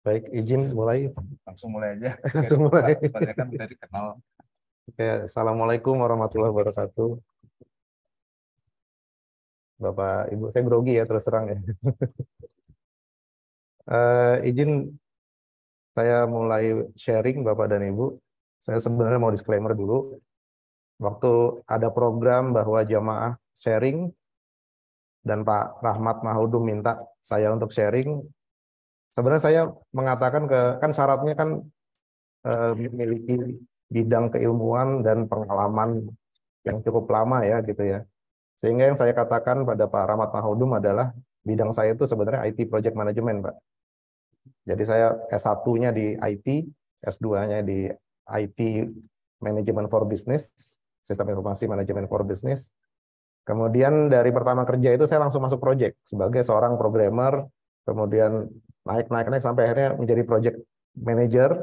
Baik, izin mulai. Langsung mulai aja. Langsung mulai. Soalnya kan udah dikenal. Oke, Assalamualaikum warahmatullahi wabarakatuh. Bapak, Ibu, saya grogi ya terus terang ya. Izin saya mulai sharing Bapak dan Ibu. Saya sebenarnya mau disclaimer dulu. Waktu ada program bahwa jamaah sharing dan Pak Rahmat Mahudum minta saya untuk sharing, sebenarnya saya mengatakan kan syaratnya kan memiliki bidang keilmuan dan pengalaman yang cukup lama ya gitu ya. Sehingga yang saya katakan pada Pak Rahmat Mahudum adalah bidang saya itu sebenarnya IT Project Management, Pak. Jadi saya S1-nya di IT, S2-nya di IT Management for Business, Sistem Informasi Manajemen for Business. Kemudian dari pertama kerja itu saya langsung masuk project sebagai seorang programmer, kemudian naik sampai akhirnya menjadi project manager.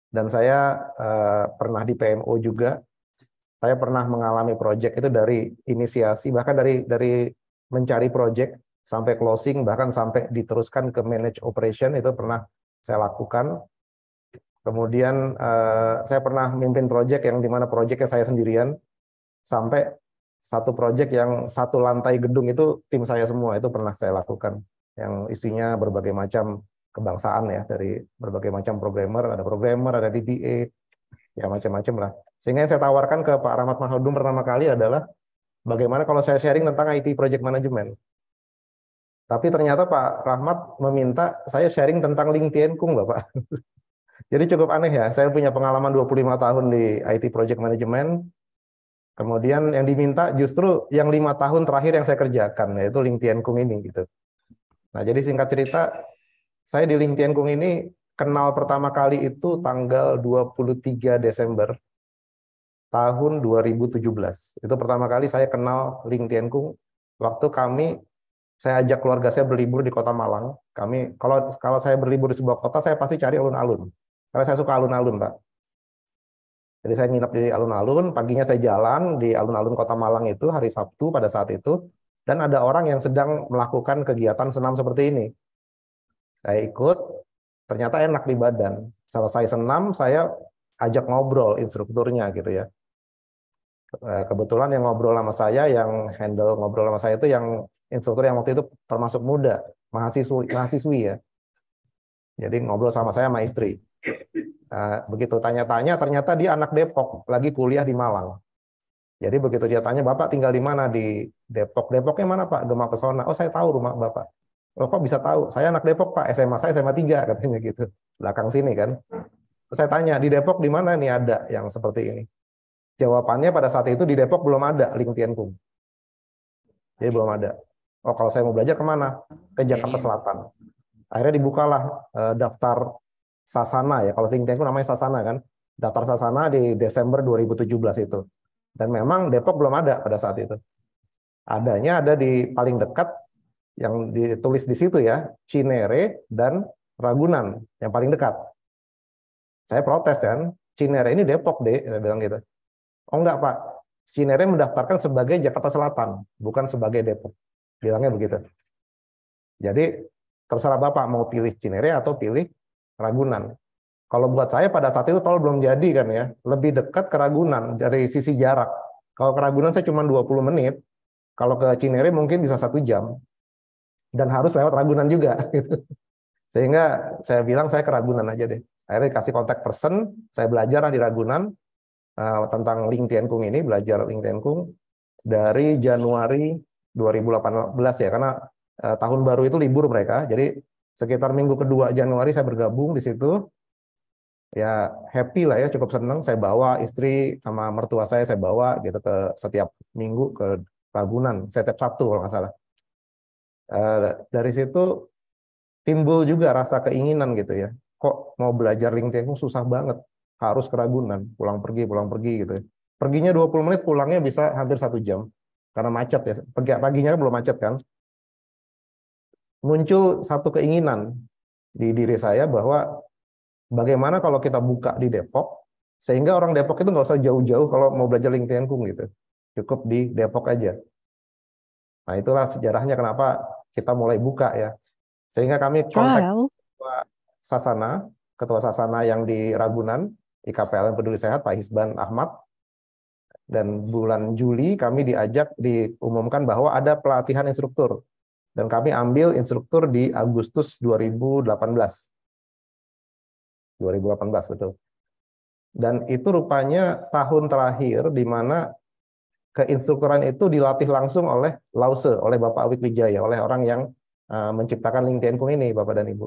Dan saya pernah di PMO juga. Saya pernah mengalami project itu dari inisiasi, bahkan dari mencari project sampai closing, bahkan sampai diteruskan ke manage operation, itu pernah saya lakukan. Kemudian saya pernah mimpin project yang dimana projectnya saya sendirian, sampai satu project yang satu lantai gedung itu tim saya semua, itu pernah saya lakukan. Yang isinya berbagai macam kebangsaan ya, dari berbagai macam programmer, ada DBA, ya macam-macam lah. Sehingga yang saya tawarkan ke Pak Rahmat Mahudum pertama kali adalah bagaimana kalau saya sharing tentang IT Project Management. Tapi ternyata Pak Rahmat meminta saya sharing tentang LinkedIn Kung, Bapak. Jadi cukup aneh ya, saya punya pengalaman 25 tahun di IT Project Management, kemudian yang diminta justru yang 5 tahun terakhir yang saya kerjakan, yaitu LinkedIn Kung ini gitu. Nah, jadi singkat cerita, saya di LinkedIn Kung ini kenal pertama kali itu tanggal 23 Desember tahun 2017. Itu pertama kali saya kenal LinkedIn Kung waktu saya ajak keluarga saya berlibur di Kota Malang. Kalau saya berlibur di sebuah kota, saya pasti cari alun-alun. Karena saya suka alun-alun, Pak. Jadi saya nginep di alun-alun, paginya saya jalan di alun-alun Kota Malang itu hari Sabtu pada saat itu, dan ada orang yang sedang melakukan kegiatan senam seperti ini. Saya ikut, ternyata enak di badan. Selesai senam, saya ajak ngobrol instrukturnya gitu ya. Kebetulan yang ngobrol sama saya, yang handle ngobrol sama saya itu yang instruktur yang waktu itu termasuk muda, mahasiswi ya. Jadi ngobrol sama saya sama istri. Begitu tanya-tanya, ternyata dia anak Depok, lagi kuliah di Malang. Jadi begitu dia tanya, Bapak tinggal di mana di Depok? Depoknya mana Pak? Demak Pesona. Oh, saya tahu rumah Bapak. Oh, kok bisa tahu? Saya anak Depok Pak, SMA saya SMA 3 katanya gitu. Belakang sini kan. Terus saya tanya, di Depok di mana nih ada yang seperti ini? Jawabannya pada saat itu di Depok belum ada LinkedIn-ku. Jadi belum ada. Oh, kalau saya mau belajar kemana? Ke Jakarta Selatan. Akhirnya dibukalah daftar Sasana ya. Kalau think tankku namanya Sasana kan. Daftar Sasana di Desember 2017 itu. Dan memang Depok belum ada pada saat itu. Adanya ada di paling dekat yang ditulis di situ ya, Cinere dan Ragunan yang paling dekat. Saya protes kan, Cinere ini Depok deh, saya bilang gitu. Oh enggak Pak, Cinere mendaftarkan sebagai Jakarta Selatan, bukan sebagai Depok. Bilangnya begitu. Jadi terserah Bapak mau pilih Cinere atau pilih Ragunan. Kalau buat saya pada saat itu tol belum jadi kan ya, lebih dekat ke Ragunan dari sisi jarak. Kalau ke Ragunan saya cuma 20 menit, kalau ke Cinere mungkin bisa 1 jam. Dan harus lewat Ragunan juga. Gitu. Sehingga saya bilang saya ke Ragunan aja deh. Akhirnya dikasih kontak person, saya belajar di Ragunan tentang LinkedIn Kung ini, belajar LinkedIn Kung dari Januari 2018 ya, karena tahun baru itu libur mereka, jadi sekitar minggu kedua Januari saya bergabung di situ, ya happy lah ya, cukup senang. Saya bawa istri sama mertua saya bawa gitu ke setiap minggu ke Ragunan, setiap Sabtu kalau nggak salah. Dari situ timbul juga rasa keinginan gitu ya, kok mau belajar LinkedIn susah banget, harus ke Ragunan, pulang pergi gitu ya. Perginya 20 menit, pulangnya bisa hampir 1 jam karena macet ya. Paginya kan belum macet kan. Muncul satu keinginan di diri saya bahwa bagaimana kalau kita buka di Depok, sehingga orang Depok itu nggak usah jauh-jauh kalau mau belajar LinkedIn gitu. Cukup di Depok aja. Nah, itulah sejarahnya kenapa kita mulai buka ya. Sehingga kami kontak Wow. Ketua Sasana yang di Ragunan, IKPLN Peduli Sehat, Pak Hisban Ahmad. Dan bulan Juli kami diumumkan bahwa ada pelatihan instruktur. Dan kami ambil instruktur di Agustus 2018. 2018, betul. Dan itu rupanya tahun terakhir di mana keinstrukturan itu dilatih langsung oleh Lause, oleh Bapak Awik Wijaya, oleh orang yang menciptakan Ling Tian Kung ini, Bapak dan Ibu.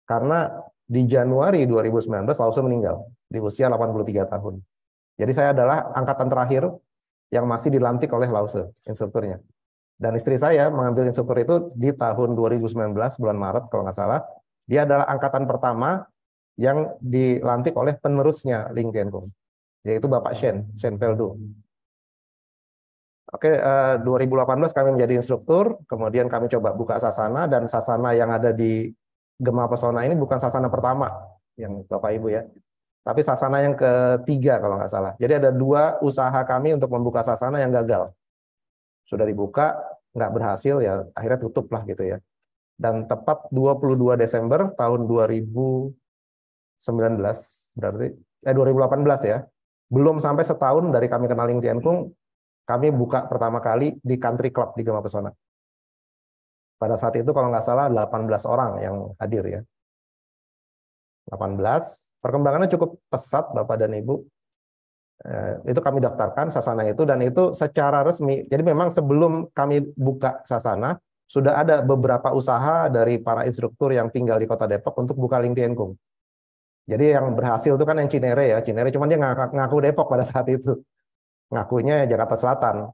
Karena di Januari 2019 Lause meninggal di usia 83 tahun. Jadi saya adalah angkatan terakhir yang masih dilantik oleh Lause, instrukturnya. Dan istri saya mengambil instruktur itu di tahun 2019, bulan Maret kalau nggak salah. Dia adalah angkatan pertama yang dilantik oleh penerusnya Ling Tian Kung, yaitu Bapak Shen Peldo. Oke, 2018 kami menjadi instruktur, kemudian kami coba buka sasana, dan sasana yang ada di Gema Pesona ini bukan sasana pertama, yang Bapak Ibu ya, tapi sasana yang ketiga kalau nggak salah. Jadi ada 2 usaha kami untuk membuka sasana yang gagal. Sudah dibuka, nggak berhasil, ya akhirnya tutup lah gitu ya. Dan tepat 22 Desember tahun 2019, berarti 2018 ya, belum sampai setahun dari kami kenal Ling Tian Kung, kami buka pertama kali di Country Club di Gema Pesona. Pada saat itu kalau nggak salah 18 orang yang hadir ya. 18. Perkembangannya cukup pesat Bapak dan Ibu. Itu kami daftarkan sasana itu, dan itu secara resmi. Jadi memang sebelum kami buka sasana, sudah ada beberapa usaha dari para instruktur yang tinggal di Kota Depok untuk buka Ling Tian Kung. Jadi yang berhasil itu kan yang Cinere ya. Cinere cuman dia ngaku Depok pada saat itu. Ngakunya Jakarta Selatan.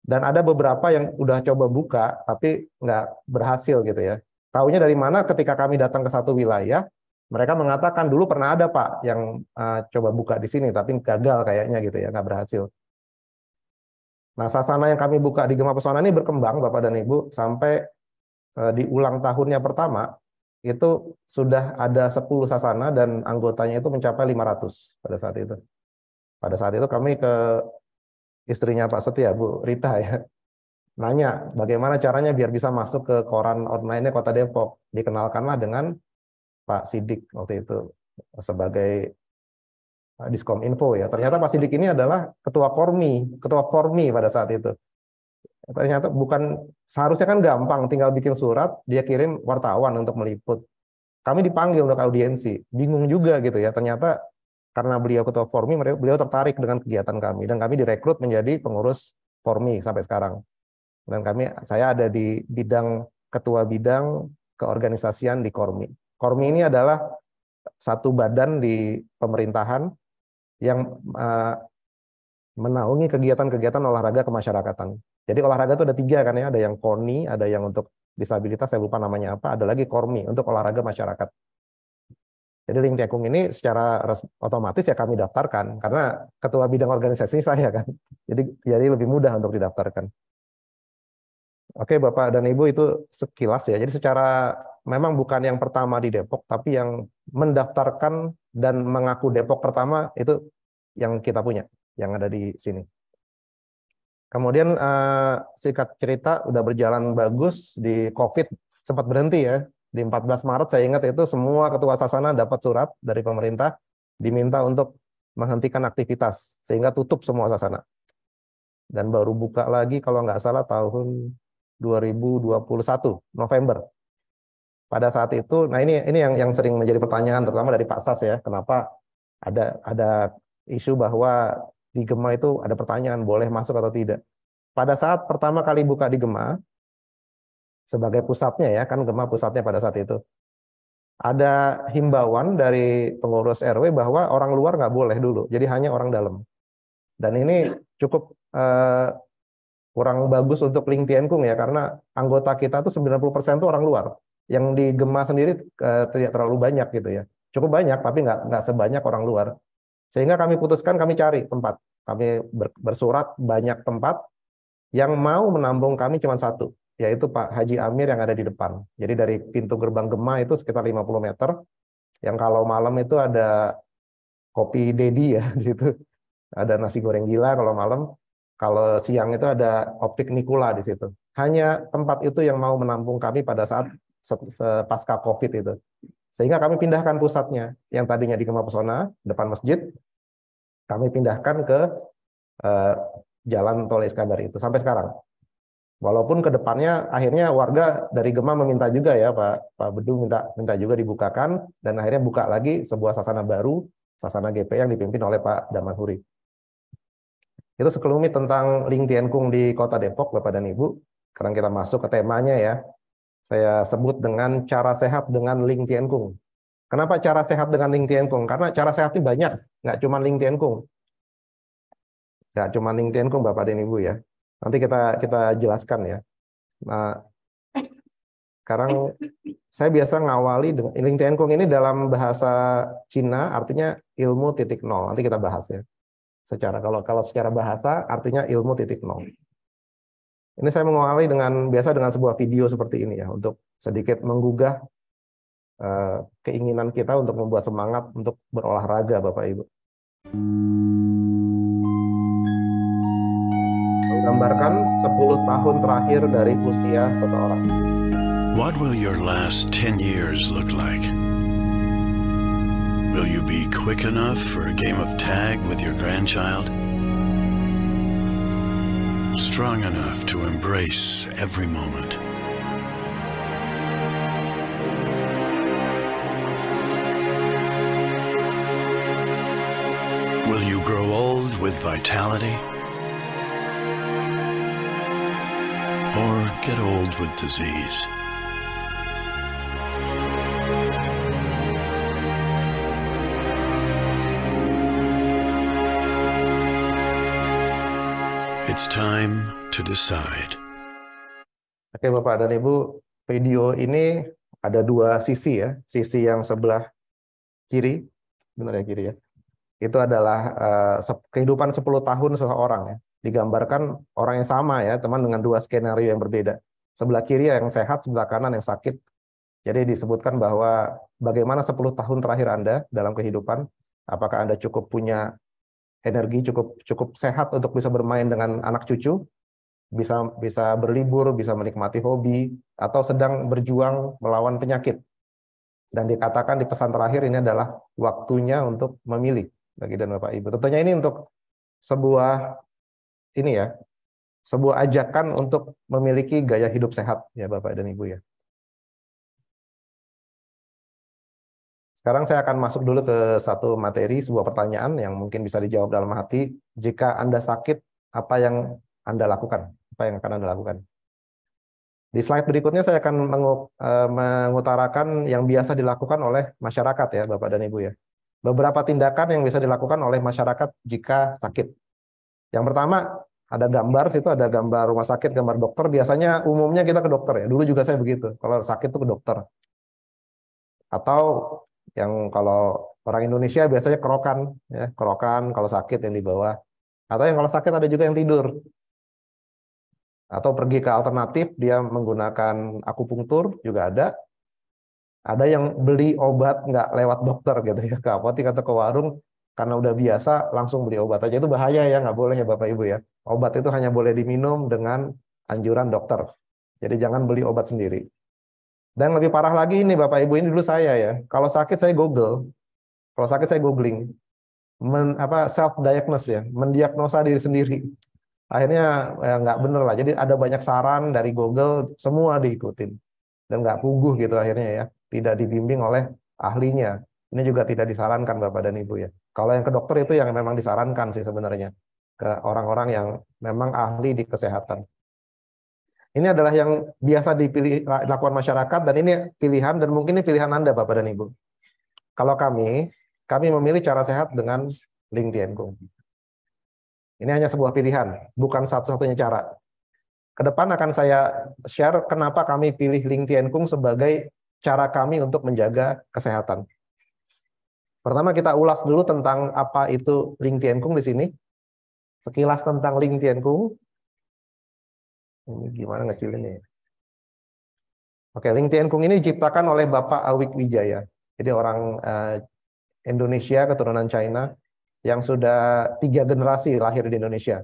Dan ada beberapa yang udah coba buka, tapi nggak berhasil gitu ya. Taunya dari mana ketika kami datang ke satu wilayah, mereka mengatakan dulu pernah ada Pak yang coba buka di sini, tapi gagal kayaknya gitu ya, nggak berhasil. Nah, sasana yang kami buka di Gema Pesona ini berkembang Bapak dan Ibu, sampai di ulang tahunnya pertama, itu sudah ada 10 sasana dan anggotanya itu mencapai 500 pada saat itu. Pada saat itu kami ke istrinya Pak Setia, Bu Rita ya, nanya bagaimana caranya biar bisa masuk ke koran online-nya Kota Depok. Dikenalkanlah dengan Pak Sidik waktu itu sebagai Diskom Info ya. Ternyata Pak Sidik ini adalah ketua Kormi pada saat itu. Ternyata bukan, seharusnya kan gampang, tinggal bikin surat, dia kirim wartawan untuk meliput. Kami dipanggil untuk audiensi, bingung juga gitu ya. Ternyata karena beliau ketua Formi, beliau tertarik dengan kegiatan kami, dan kami direkrut menjadi pengurus Formi sampai sekarang. Dan saya ada di ketua bidang keorganisasian di Kormi. Kormi ini adalah satu badan di pemerintahan yang menaungi kegiatan-kegiatan olahraga kemasyarakatan. Jadi olahraga itu ada 3 kan ya, ada yang KONI, ada yang untuk disabilitas, saya lupa namanya apa, ada lagi Kormi untuk olahraga masyarakat. Jadi Ling Tian Kung ini secara otomatis ya kami daftarkan, karena ketua bidang organisasi saya kan. Jadi lebih mudah untuk didaftarkan. Oke Bapak dan Ibu, itu sekilas ya. Jadi secara memang bukan yang pertama di Depok, tapi yang mendaftarkan dan mengaku Depok pertama itu yang kita punya, yang ada di sini. Kemudian singkat cerita udah berjalan bagus, di COVID sempat berhenti ya. Di 14 Maret saya ingat itu semua ketua sasana dapat surat dari pemerintah diminta untuk menghentikan aktivitas sehingga tutup semua sasana. Dan baru buka lagi kalau nggak salah tahun 2021 November. Pada saat itu, nah ini yang sering menjadi pertanyaan terutama dari Pak Sas ya, kenapa ada isu bahwa di Gema itu ada pertanyaan boleh masuk atau tidak. Pada saat pertama kali buka di Gema, sebagai pusatnya ya, kan Gema pusatnya pada saat itu, ada himbauan dari pengurus RW bahwa orang luar nggak boleh dulu, jadi hanya orang dalam. Dan ini cukup kurang bagus untuk Ling Tian Kung ya, karena anggota kita tuh 90% tuh orang luar. Yang di Gema sendiri tidak terlalu banyak gitu ya. Cukup banyak, tapi nggak sebanyak orang luar. Sehingga kami putuskan kami cari tempat. Kami bersurat banyak tempat, yang mau menampung kami cuma satu, yaitu Pak Haji Amir yang ada di depan. Jadi dari pintu gerbang Gema itu sekitar 50 meter, yang kalau malam itu ada kopi Dedi ya di situ. Ada nasi goreng gila kalau malam, kalau siang itu ada optik Nikula di situ. hanya tempat itu yang mau menampung kami pada saat pasca COVID itu. Sehingga kami pindahkan pusatnya, yang tadinya di Gema Pesona, depan masjid, kami pindahkan ke Jalan Tol Iskandar itu, sampai sekarang. Walaupun ke depannya akhirnya warga dari Gema meminta juga ya, Pak Bedu minta juga dibukakan, dan akhirnya buka lagi sebuah sasana baru, sasana GP yang dipimpin oleh Pak Damanhuri. Itu sekelumit tentang Ling Tian-kung di Kota Depok, Bapak dan Ibu. Sekarang kita masuk ke temanya ya. Saya sebut dengan cara sehat dengan Ling Tian-kung. Kenapa cara sehat dengan Ling Tian-kung? Karena cara sehat itu banyak, nggak cuma Ling Tian-kung. Nggak cuma Ling Tian-kung, Bapak dan Ibu ya. Nanti kita jelaskan ya. Nah, sekarang saya biasa ngawali dengan Ling Tian-kung ini dalam bahasa Cina artinya ilmu titik nol. Nanti kita bahas ya. Kalau secara bahasa artinya ilmu titik nol. Ini saya mengawali biasa dengan sebuah video seperti ini ya, untuk sedikit menggugah keinginan kita untuk membuat semangat untuk berolahraga, Bapak Ibu. Menggambarkan 10 tahun terakhir dari usia seseorang. What will your last 10 years look like? Will you be quick enough for a game of tag with your grandchild? Strong enough to embrace every moment? Will you grow old with vitality? Or get old with disease? It's time to decide. Oke Bapak dan Ibu, video ini ada dua sisi ya. Sisi yang sebelah kiri, benar ya kiri ya. Itu adalah kehidupan 10 tahun seseorang ya. Digambarkan orang yang sama ya, teman dengan dua skenario yang berbeda. Sebelah kiri yang sehat, sebelah kanan yang sakit. Jadi disebutkan bahwa bagaimana 10 tahun terakhir Anda dalam kehidupan, apakah Anda cukup punya energi, cukup sehat untuk bisa bermain dengan anak cucu, bisa berlibur, bisa menikmati hobi, atau sedang berjuang melawan penyakit. Dan dikatakan di pesan terakhir ini adalah waktunya untuk memilih bagi dan Bapak Ibu. Tentunya ini untuk sebuah ajakan untuk memiliki gaya hidup sehat ya Bapak dan Ibu ya. Sekarang saya akan masuk dulu ke satu materi, sebuah pertanyaan yang mungkin bisa dijawab dalam hati. Jika Anda sakit, apa yang Anda lakukan? Apa yang akan Anda lakukan? Di slide berikutnya saya akan mengutarakan yang biasa dilakukan oleh masyarakat ya Bapak dan Ibu ya. Beberapa tindakan yang bisa dilakukan oleh masyarakat jika sakit. Yang pertama, ada gambar, situ ada gambar rumah sakit, gambar dokter. Biasanya umumnya kita ke dokter ya. Dulu juga saya begitu. Kalau sakit itu ke dokter. Atau yang kalau orang Indonesia biasanya kerokan, ya, kerokan kalau sakit yang di bawah. Atau yang kalau sakit ada juga yang tidur. Atau pergi ke alternatif, dia menggunakan akupunktur juga ada. Ada yang beli obat nggak lewat dokter gitu ya, ke apotek atau ke warung, karena udah biasa langsung beli obat aja. Itu bahaya ya, nggak boleh ya Bapak Ibu ya. Obat itu hanya boleh diminum dengan anjuran dokter. Jadi jangan beli obat sendiri. Dan lebih parah lagi ini Bapak Ibu, ini dulu saya ya. Kalau sakit saya Google. Kalau sakit saya googling. Self diagnose ya, mendiagnosa diri sendiri. Akhirnya ya, nggak bener lah. Jadi ada banyak saran dari Google, semua diikutin. Dan nggak puguh gitu akhirnya ya. Tidak dibimbing oleh ahlinya. Ini juga tidak disarankan Bapak dan Ibu ya. Kalau yang ke dokter itu yang memang disarankan sih sebenarnya. Ke orang-orang yang memang ahli di kesehatan. Ini adalah yang biasa dilakukan masyarakat, dan ini pilihan, dan mungkin ini pilihan Anda Bapak dan Ibu. Kalau kami memilih cara sehat dengan Ling Tian-kung. Ini hanya sebuah pilihan, bukan satu-satunya cara. Kedepan akan saya share kenapa kami pilih Ling Tian-kung sebagai cara kami untuk menjaga kesehatan. Pertama kita ulas dulu tentang apa itu Ling Tian-kung di sini. Sekilas tentang Ling Tian-kung. Ini gimana ngecilinnya ya? Oke, Ling Tian-kung ini diciptakan oleh Bapak Awik Wijaya. Jadi orang Indonesia keturunan China yang sudah 3 generasi lahir di Indonesia.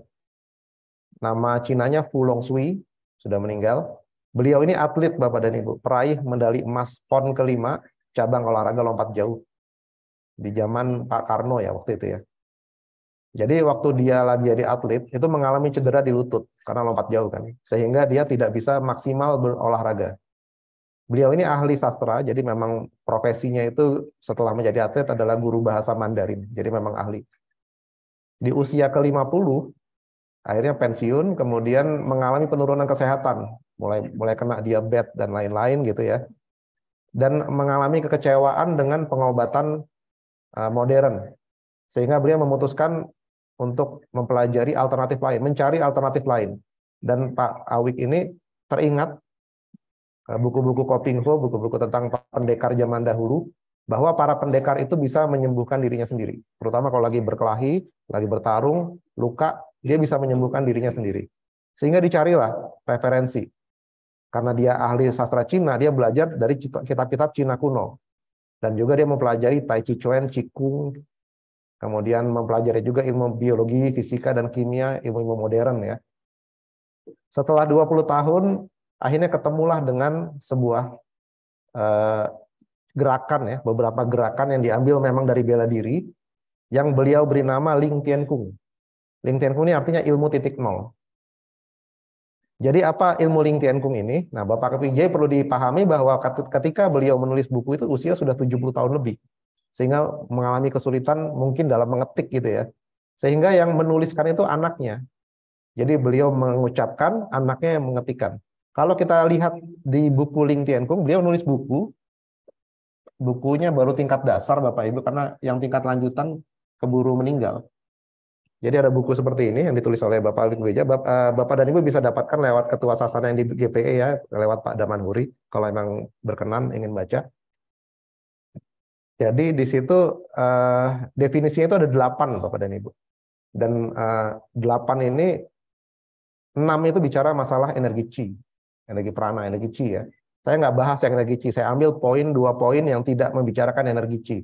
Nama Cinanya Fu Longshui, sudah meninggal. Beliau ini atlet Bapak dan Ibu, peraih medali emas PON kelima cabang olahraga lompat jauh di zaman Pak Karno ya waktu itu ya. Jadi waktu dia lagi jadi atlet itu mengalami cedera di lutut karena lompat jauh kan, sehingga dia tidak bisa maksimal berolahraga. Beliau ini ahli sastra, jadi memang profesinya itu setelah menjadi atlet adalah guru bahasa Mandarin, jadi memang ahli. Di usia ke-50 akhirnya pensiun, kemudian mengalami penurunan kesehatan, mulai kena diabetes dan lain-lain gitu ya, dan mengalami kekecewaan dengan pengobatan modern, sehingga beliau memutuskan untuk mempelajari alternatif lain, mencari alternatif lain. Dan Pak Awik ini teringat buku-buku Kopingho, buku-buku tentang pendekar zaman dahulu, bahwa para pendekar itu bisa menyembuhkan dirinya sendiri, terutama kalau lagi berkelahi, lagi bertarung, luka, dia bisa menyembuhkan dirinya sendiri. Sehingga dicarilah referensi. Karena dia ahli sastra Cina, dia belajar dari kitab-kitab Cina kuno. Dan juga dia mempelajari Tai Chi Chuan, Qigong, kemudian mempelajari juga ilmu biologi, fisika, dan kimia, ilmu-ilmu modern ya. Setelah 20 tahun, akhirnya ketemulah dengan sebuah gerakan ya, beberapa gerakan yang diambil memang dari bela diri, yang beliau beri nama Ling Tian Kung. Ling Tian Kung ini artinya ilmu titik nol. Jadi apa ilmu Ling Tian Kung ini? Nah, Bapak Vijay perlu dipahami bahwa ketika beliau menulis buku itu usia sudah 70 tahun lebih. Sehingga mengalami kesulitan mungkin dalam mengetik gitu ya. Sehingga yang menuliskan itu anaknya. Jadi beliau mengucapkan, anaknya yang mengetikkan. Kalau kita lihat di buku Ling Tian Kung, beliau nulis bukunya baru tingkat dasar Bapak Ibu, karena yang tingkat lanjutan keburu meninggal. Jadi ada buku seperti ini yang ditulis oleh Bapak Awik Beja. Bapak dan Ibu bisa dapatkan lewat Ketua Sasana yang di GPE ya, lewat Pak Damanhuri, kalau memang berkenan ingin baca. Jadi di situ definisinya itu ada 8 Bapak dan Ibu. Dan 8 ini, 6 itu bicara masalah energi Qi, energi prana, energi Qi ya. Saya nggak bahas yang energi Qi, saya ambil 2 poin yang tidak membicarakan energi Qi.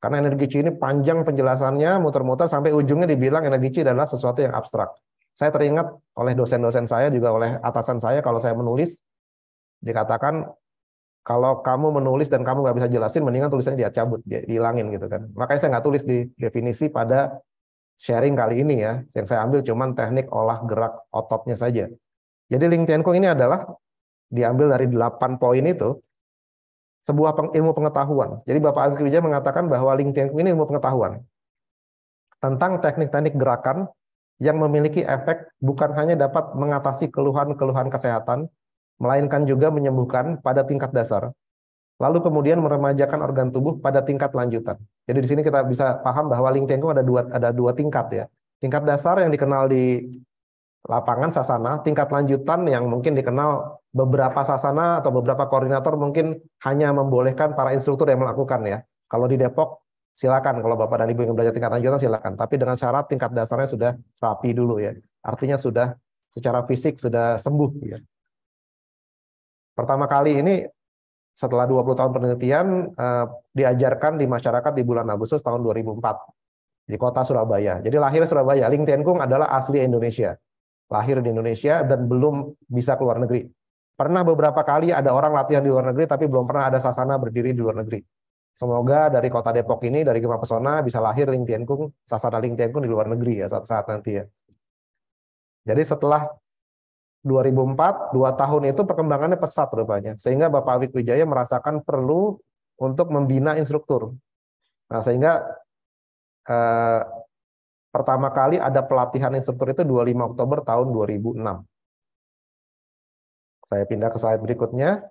Karena energi Qi ini panjang penjelasannya, muter-muter sampai ujungnya dibilang energi Qi adalah sesuatu yang abstrak. Saya teringat oleh dosen-dosen saya, juga oleh atasan saya, kalau saya menulis, dikatakan, kalau kamu menulis dan kamu nggak bisa jelasin, mendingan tulisannya dia cabut, dihilangin gitu kan. Makanya saya nggak tulis di definisi pada sharing kali ini ya. Yang saya ambil cuman teknik olah gerak ototnya saja. Jadi Ling Tian Kung ini adalah diambil dari 8 poin itu, sebuah ilmu pengetahuan. Jadi Bapak Awik Wijaya mengatakan bahwa Ling Tian Kung ini ilmu pengetahuan tentang teknik-teknik gerakan yang memiliki efek bukan hanya dapat mengatasi keluhan-keluhan kesehatan, melainkan juga menyembuhkan pada tingkat dasar. Lalu kemudian meremajakan organ tubuh pada tingkat lanjutan. Jadi di sini kita bisa paham bahwa Ling Tian Kung ada dua tingkat ya. Tingkat dasar yang dikenal di lapangan sasana, tingkat lanjutan yang mungkin dikenal beberapa sasana atau beberapa koordinator mungkin hanya membolehkan para instruktur yang melakukan ya. Kalau di Depok silakan, kalau Bapak dan Ibu ingin belajar tingkat lanjutan silakan, tapi dengan syarat tingkat dasarnya sudah rapi dulu ya. Artinya sudah secara fisik sudah sembuh ya. Pertama kali ini setelah 20 tahun penelitian diajarkan di masyarakat di bulan Agustus tahun 2004 di kota Surabaya. Jadi lahir Surabaya, Ling Tian Kung adalah asli Indonesia. Lahir di Indonesia dan belum bisa keluar negeri. Pernah beberapa kali ada orang latihan di luar negeri, tapi belum pernah ada sasana berdiri di luar negeri. Semoga dari kota Depok ini, dari Gema Pesona, bisa lahir Ling Tian Kung, sasana Ling Tian Kung di luar negeri ya, suatu saat nanti ya. Jadi setelah 2004, 2 tahun itu perkembangannya pesat rupanya. Sehingga Bapak Awik Wijaya merasakan perlu untuk membina instruktur. Nah, sehingga pertama kali ada pelatihan instruktur itu 25 Oktober tahun 2006. Saya pindah ke slide berikutnya.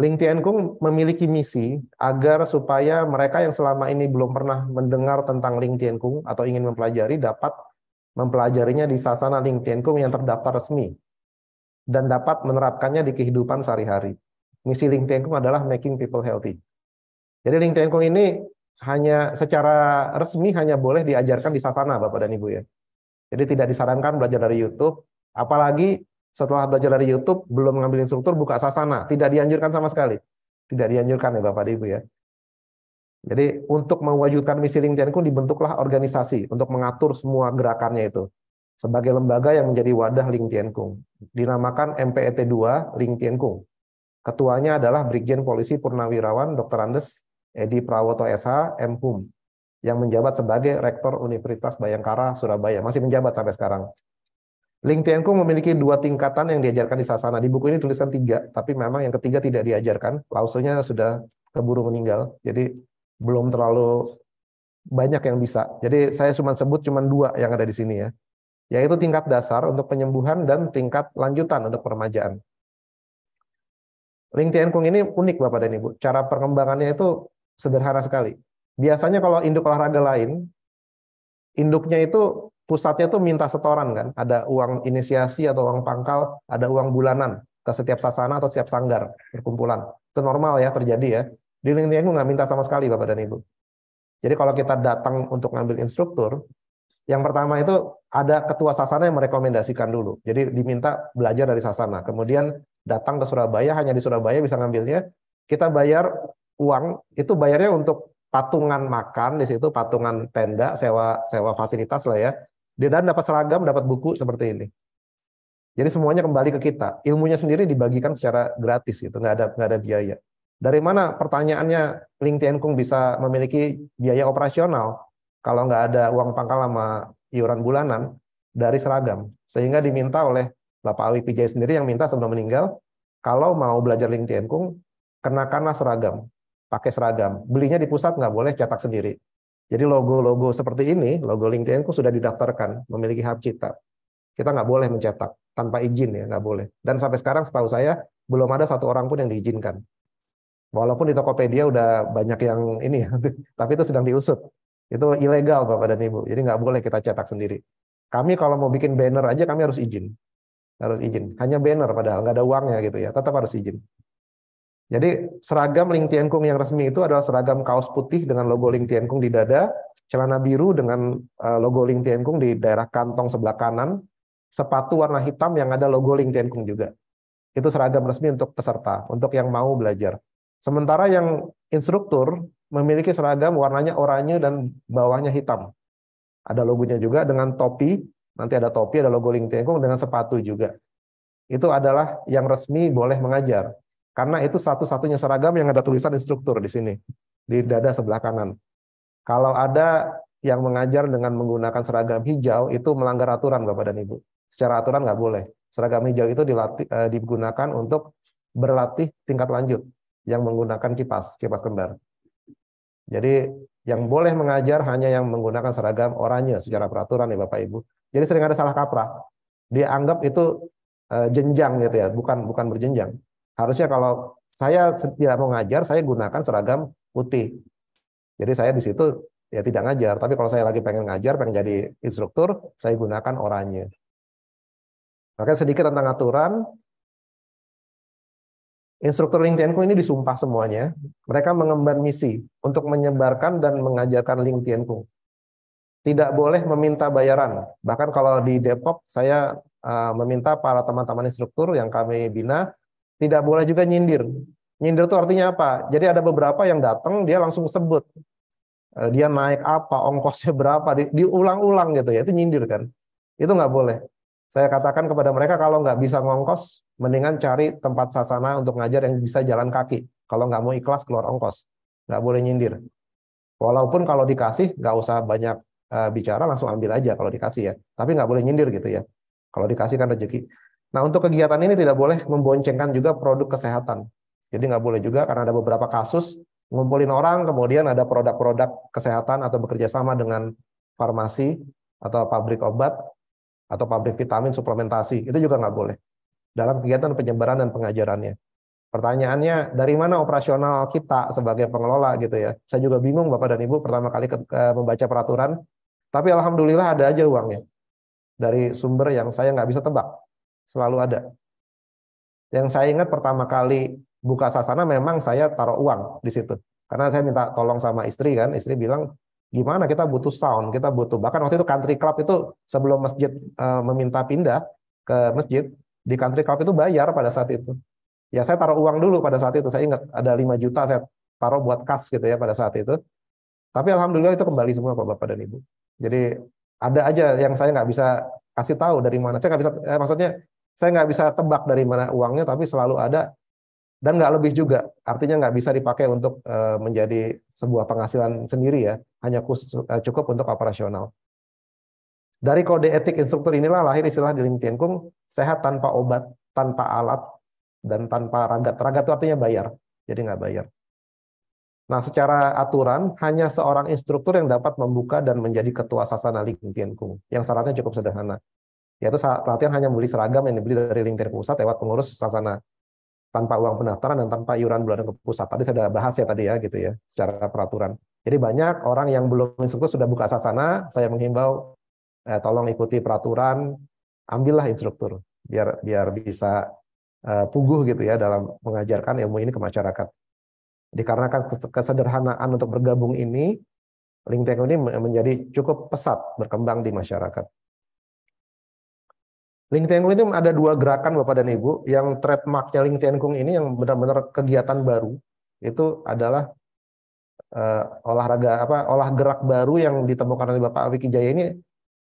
Ling Tian Kung memiliki misi agar supaya mereka yang selama ini belum pernah mendengar tentang Ling Tian Kung atau ingin mempelajari dapat mempelajarinya di sasana Ling Tian Kung yang terdaftar resmi dan dapat menerapkannya di kehidupan sehari-hari. Misi Ling Tian Kung adalah making people healthy. Jadi Ling Tian Kung ini hanya secara resmi hanya boleh diajarkan di sasana Bapak dan Ibu ya. Jadi tidak disarankan belajar dari YouTube, apalagi setelah belajar dari YouTube belum mengambil instruktur buka sasana, tidak dianjurkan sama sekali. Tidak dianjurkan ya Bapak dan Ibu ya. Jadi untuk mewujudkan misi Ling Tian Kung dibentuklah organisasi untuk mengatur semua gerakannya itu. sebagai lembaga yang menjadi wadah Ling Tian-Kung. Dinamakan MPET 2 Ling Tian-Kung. Ketuanya adalah Brigjen Polisi Purnawirawan Dr. Andes Edi Prawoto SH, M.Hum, yang menjabat sebagai Rektor Universitas Bayangkara, Surabaya. Masih menjabat sampai sekarang. Ling Tian-Kung memiliki 2 tingkatan yang diajarkan di Sasana. Di buku ini tuliskan 3, tapi memang yang ketiga tidak diajarkan. Lausenya sudah keburu meninggal, jadi belum terlalu banyak yang bisa. Jadi saya cuma sebut 2 yang ada di sini ya. Yaitu tingkat dasar untuk penyembuhan dan tingkat lanjutan untuk peremajaan. Ling Tian-Kung ini unik Bapak dan Ibu. Cara pengembangannya itu sederhana sekali. Biasanya kalau induk olahraga lain, induknya itu pusatnya tuh minta setoran kan. Ada uang inisiasi atau uang pangkal, ada uang bulanan ke setiap sasana atau setiap sanggar perkumpulan. Itu normal ya terjadi ya. Di Ling Tian-Kung nggak minta sama sekali Bapak dan Ibu. Jadi kalau kita datang untuk ngambil instruktur, yang pertama itu ada ketua sasana yang merekomendasikan dulu. Jadi diminta belajar dari sasana. Kemudian datang ke Surabaya, hanya di Surabaya bisa ngambilnya. Kita bayar uang, itu bayarnya untuk patungan makan di situ, patungan tenda, sewa fasilitas lah ya. Dan dapat seragam, dapat buku seperti ini. Jadi semuanya kembali ke kita. Ilmunya sendiri dibagikan secara gratis gitu, nggak ada biaya. Dari mana pertanyaannya Ling Tian-Kung bisa memiliki biaya operasional kalau nggak ada uang pangkal sama iuran bulanan? Dari seragam. Sehingga diminta oleh Bapak Awi Pijay sendiri yang minta sebelum meninggal, kalau mau belajar Ling Tian-Kung, kenakanlah seragam. Pakai seragam. Belinya di pusat nggak boleh, cetak sendiri. Jadi logo-logo seperti ini, logo Ling Tian-Kung sudah didaftarkan, memiliki hak cipta. Kita nggak boleh mencetak tanpa izin ya, nggak boleh. Dan sampai sekarang setahu saya belum ada 1 orang pun yang diizinkan. Walaupun di Tokopedia udah banyak yang ini ya, tapi itu sedang diusut. Itu ilegal Bapak dan Ibu, jadi nggak boleh kita cetak sendiri. Kami kalau mau bikin banner aja kami harus izin. Harus izin. Hanya banner padahal, nggak ada uangnya gitu ya, tetap harus izin. Jadi seragam Ling Tian-Kung yang resmi itu adalah seragam kaos putih dengan logo Ling Tian-Kung di dada, celana biru dengan logo Ling Tian-Kung di daerah kantong sebelah kanan, sepatu warna hitam yang ada logo Ling Tian-Kung juga. Itu seragam resmi untuk peserta, untuk yang mau belajar. Sementara yang instruktur memiliki seragam warnanya oranye dan bawahnya hitam. Ada logonya juga dengan topi, nanti ada topi, ada logo Ling Tian-Kung dengan sepatu juga. Itu adalah yang resmi boleh mengajar. Karena itu satu-satunya seragam yang ada tulisan instruktur di sini, di dada sebelah kanan. Kalau ada yang mengajar dengan menggunakan seragam hijau, itu melanggar aturan Bapak dan Ibu. Secara aturan nggak boleh. Seragam hijau itu digunakan untuk berlatih tingkat lanjut, yang menggunakan kipas kembar. Jadi yang boleh mengajar hanya yang menggunakan seragam oranye secara peraturan ya Bapak Ibu. Jadi sering ada salah kaprah. Dia anggap itu jenjang gitu ya, bukan berjenjang. Harusnya kalau saya tidak mau ngajar, saya gunakan seragam putih. Jadi saya di situ ya tidak ngajar, tapi kalau saya lagi pengen ngajar, pengen jadi instruktur, saya gunakan oranye. Oke, sedikit tentang aturan. Instruktur Ling Tian-Kung ini disumpah semuanya. Mereka mengemban misi untuk menyebarkan dan mengajarkan Ling Tian-Kung. Tidak boleh meminta bayaran. Bahkan kalau di Depok, saya meminta para teman-teman instruktur yang kami bina, tidak boleh juga nyindir. Nyindir itu artinya apa? Jadi ada beberapa yang datang, dia langsung sebut. Dia naik apa, ongkosnya berapa, diulang-ulang gitu ya. Itu nyindir kan. Itu nggak boleh. Saya katakan kepada mereka, kalau nggak bisa ngongkos, mendingan cari tempat sasana untuk ngajar yang bisa jalan kaki. Kalau nggak mau ikhlas keluar ongkos. Nggak boleh nyindir. Walaupun kalau dikasih, nggak usah banyak bicara, langsung ambil aja kalau dikasih ya. Tapi nggak boleh nyindir gitu ya. Kalau dikasih kan rezeki. Nah untuk kegiatan ini tidak boleh memboncengkan juga produk kesehatan. Jadi nggak boleh juga karena ada beberapa kasus, ngumpulin orang, kemudian ada produk-produk kesehatan atau bekerja sama dengan farmasi atau pabrik obat, atau pabrik vitamin suplementasi, itu juga nggak boleh dalam kegiatan penyebaran dan pengajarannya. Pertanyaannya, dari mana operasional kita sebagai pengelola gitu ya? Saya juga bingung Bapak dan Ibu pertama kali membaca peraturan, tapi alhamdulillah ada aja uangnya dari sumber yang saya nggak bisa tebak, selalu ada. Yang saya ingat pertama kali buka sasana memang saya taruh uang di situ, karena saya minta tolong sama istri kan, istri bilang, gimana kita butuh sound, kita butuh, bahkan waktu itu country club itu sebelum masjid meminta pindah ke masjid, di country club itu bayar pada saat itu. Ya saya taruh uang dulu pada saat itu, saya ingat ada 5 juta saya taruh buat kas gitu ya pada saat itu. Tapi alhamdulillah itu kembali semua Bapak dan Ibu. Jadi ada aja yang saya nggak bisa kasih tahu dari mana. Saya nggak bisa, maksudnya saya nggak bisa tebak dari mana uangnya, tapi selalu ada dan nggak lebih juga. Artinya nggak bisa dipakai untuk menjadi sebuah penghasilan sendiri ya, hanya cukup untuk operasional. Dari kode etik instruktur inilah lahir istilah di Ling Tian Kung, sehat tanpa obat, tanpa alat, dan tanpa ragat. Ragat itu artinya bayar, jadi nggak bayar. Nah, secara aturan, hanya seorang instruktur yang dapat membuka dan menjadi ketua sasana Ling Tian Kung, yang syaratnya cukup sederhana. Yaitu saat pelatihan hanya membeli seragam yang dibeli dari Ling Tian Kung Pusat lewat pengurus sasana, tanpa uang pendaftaran dan tanpa iuran bulanan ke pusat. Tadi saya sudah bahas ya tadi ya, gitu ya, secara peraturan. Jadi banyak orang yang belum instruktur sudah buka sasana, saya menghimbau, tolong ikuti peraturan, ambillah instruktur, biar bisa puguh gitu ya dalam mengajarkan ilmu ini ke masyarakat. Dikarenakan kesederhanaan untuk bergabung ini, Ling Tian Kung ini menjadi cukup pesat berkembang di masyarakat. Ling Tian Kung ini ada dua gerakan Bapak dan Ibu, yang trademarknya Ling Tian Kung ini yang benar-benar kegiatan baru, itu adalah olah gerak baru yang ditemukan oleh Bapak Awik Wijaya ini,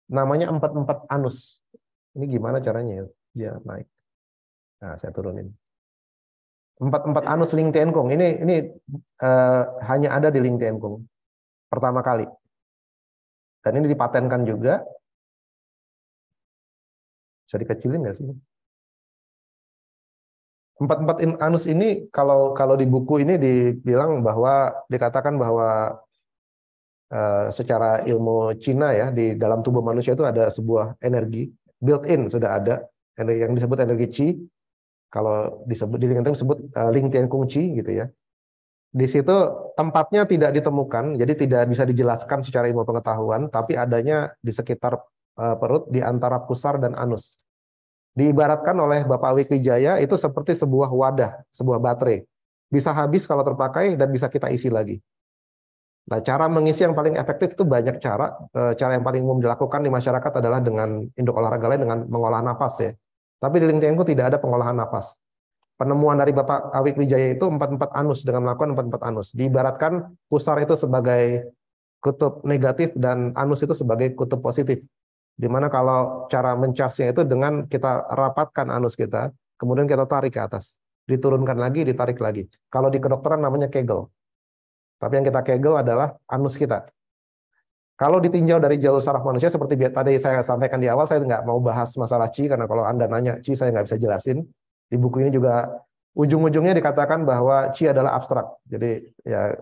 namanya 44 anus. Ini gimana caranya ya? Dia naik. Nah, saya turunin. 44 anus Ling Tian Kung. Ini hanya ada di Ling Tian Kung pertama kali. Dan ini dipatenkan juga. Bisa dikecilin nggak sih? 44 anus ini kalau di buku ini dibilang bahwa dikatakan bahwa secara ilmu Cina ya, di dalam tubuh manusia itu ada sebuah energi built-in, sudah ada yang disebut energi Qi. Kalau disebut di Ling Tian Kung disebut Ling Tian Kung Qi gitu ya. Di situ tempatnya tidak ditemukan, jadi tidak bisa dijelaskan secara ilmu pengetahuan, tapi adanya di sekitar perut di antara pusar dan anus. Diibaratkan oleh Bapak Awik Wijaya itu seperti sebuah wadah, sebuah baterai. Bisa habis kalau terpakai dan bisa kita isi lagi. Nah, cara mengisi yang paling efektif itu banyak cara. Cara yang paling umum dilakukan di masyarakat adalah dengan induk olahraga lain dengan mengolah napas ya. Tapi di Ling Tian Kung tidak ada pengolahan napas. Penemuan dari Bapak Awik Wijaya itu 44 anus, dengan melakukan 44 anus. Diibaratkan pusar itu sebagai kutub negatif dan anus itu sebagai kutub positif. Dimana kalau cara mencharge-nya itu dengan kita rapatkan anus kita, kemudian kita tarik ke atas. Diturunkan lagi, ditarik lagi. Kalau di kedokteran namanya kegel. Tapi yang kita kegel adalah anus kita. Kalau ditinjau dari jalur saraf manusia, seperti tadi saya sampaikan di awal, saya nggak mau bahas masalah Qi, karena kalau Anda nanya Qi, saya nggak bisa jelasin. Di buku ini juga ujung-ujungnya dikatakan bahwa Qi adalah abstrak. Jadi ya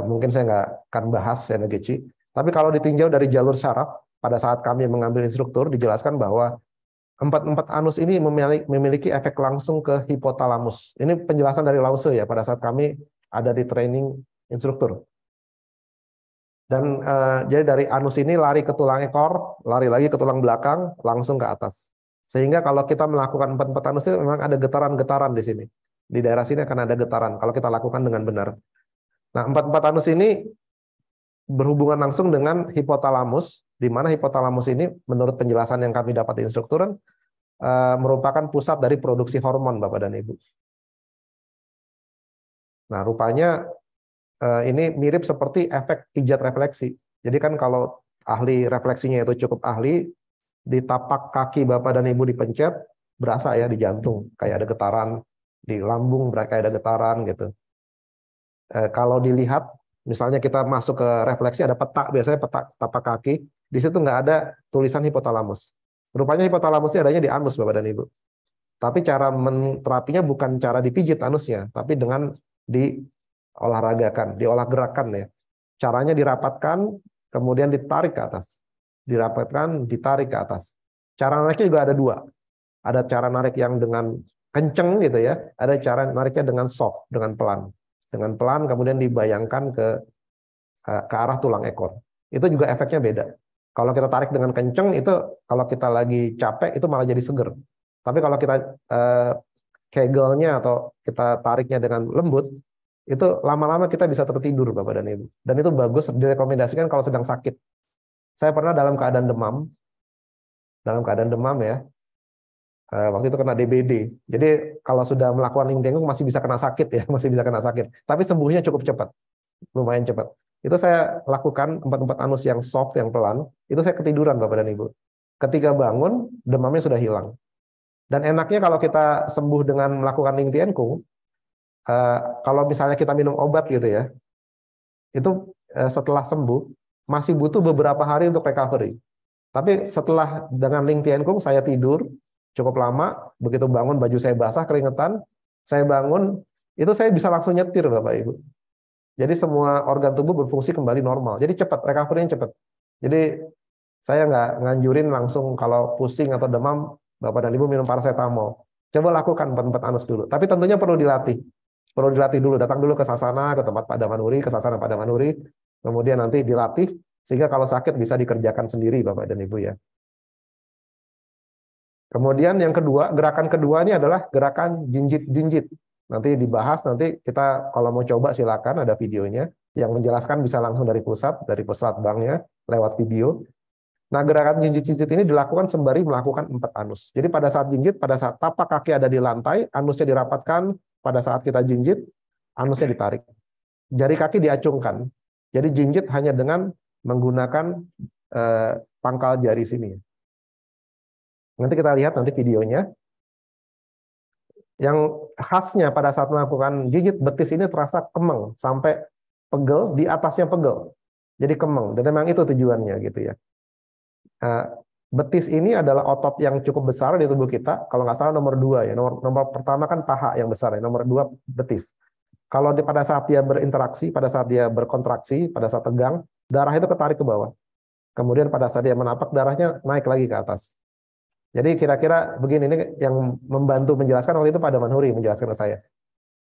mungkin saya nggak akan bahas energi Qi. Tapi kalau ditinjau dari jalur saraf, pada saat kami mengambil instruktur, dijelaskan bahwa 44 anus ini memiliki efek langsung ke hipotalamus. Ini penjelasan dari Lause ya, pada saat kami ada di training instruktur. Dan jadi dari anus ini lari ke tulang ekor, lari lagi ke tulang belakang, langsung ke atas. Sehingga kalau kita melakukan 44 anus itu memang ada getaran-getaran di sini. Di daerah sini akan ada getaran kalau kita lakukan dengan benar. Nah, 44 anus ini berhubungan langsung dengan hipotalamus, di mana hipotalamus ini menurut penjelasan yang kami dapat di instruktur merupakan pusat dari produksi hormon Bapak dan Ibu. Nah, rupanya ini mirip seperti efek pijat refleksi. Jadi kan kalau ahli refleksinya itu cukup ahli, di tapak kaki Bapak dan Ibu dipencet, berasa ya di jantung, kayak ada getaran, di lambung kayak ada getaran gitu. Kalau dilihat, misalnya kita masuk ke refleksi, ada peta, biasanya peta tapak kaki, di situ nggak ada tulisan hipotalamus. Rupanya hipotalamusnya adanya di anus Bapak dan Ibu. Tapi cara menterapinya bukan cara dipijit anusnya, tapi dengan diolahragakan, diolah gerakan ya. Caranya dirapatkan, kemudian ditarik ke atas. Dirapatkan, ditarik ke atas. Cara nariknya juga ada dua. Ada cara narik yang dengan kenceng gitu ya, ada cara nariknya dengan soft, dengan pelan. Dengan pelan kemudian dibayangkan ke arah tulang ekor. Itu juga efeknya beda. Kalau kita tarik dengan kenceng itu, kalau kita lagi capek itu malah jadi seger. Tapi kalau kita kegelnya atau kita tariknya dengan lembut, itu lama-lama kita bisa tertidur Bapak dan Ibu. Dan itu bagus, direkomendasikan kalau sedang sakit. Saya pernah dalam keadaan demam ya, waktu itu kena DBD. Jadi kalau sudah melakukan Ling Tian Kung masih bisa kena sakit ya, masih bisa kena sakit. Tapi sembuhnya cukup cepat, lumayan cepat. Itu saya lakukan 44 anus yang soft, yang pelan, itu saya ketiduran Bapak dan Ibu. ketika bangun demamnya sudah hilang. Dan enaknya kalau kita sembuh dengan melakukan Ling Tien Kung, kalau misalnya kita minum obat gitu ya, itu setelah sembuh masih butuh beberapa hari untuk recovery. Tapi setelah dengan Ling Tien Kung saya tidur cukup lama, begitu bangun baju saya basah keringetan, saya bangun itu saya bisa langsung nyetir Bapak Ibu. Jadi semua organ tubuh berfungsi kembali normal. Jadi cepat, recovery-nya cepat. Jadi saya nggak nganjurin langsung kalau pusing atau demam Bapak dan Ibu minum paracetamol. Coba lakukan 4 anus dulu. Tapi tentunya perlu dilatih. Perlu dilatih dulu. Datang dulu ke sasana, ke tempat Pak Damanuri, ke sasana Pak Damanuri. Kemudian nanti dilatih sehingga kalau sakit bisa dikerjakan sendiri Bapak dan Ibu ya. Kemudian yang kedua, gerakan kedua ini adalah gerakan jinjit-jinjit. Nanti dibahas, nanti kita kalau mau coba silakan ada videonya yang menjelaskan bisa langsung dari pusat banknya lewat video. Nah, gerakan jinjit-jinjit ini dilakukan sembari melakukan 4 anus. Jadi pada saat jinjit, pada saat tapak kaki ada di lantai, anusnya dirapatkan, pada saat kita jinjit, anusnya ditarik. Jari kaki diacungkan. Jadi jinjit hanya dengan menggunakan pangkal jari sini. Nanti kita lihat nanti videonya. Yang khasnya pada saat melakukan jinjit, betis ini terasa kemeng sampai pegel, di atasnya pegel. Jadi kemeng, dan memang itu tujuannya gitu ya. Betis ini adalah otot yang cukup besar di tubuh kita. Kalau nggak salah nomor 2 ya. Nomor pertama kan paha yang besar ya. Nomor 2 betis. Kalau pada saat dia berinteraksi, pada saat dia berkontraksi, pada saat tegang, darah itu ketarik ke bawah. Kemudian pada saat dia menapak, darahnya naik lagi ke atas. Jadi kira-kira begini, ini yang membantu menjelaskan waktu itu Pak Damanuri menjelaskan ke saya.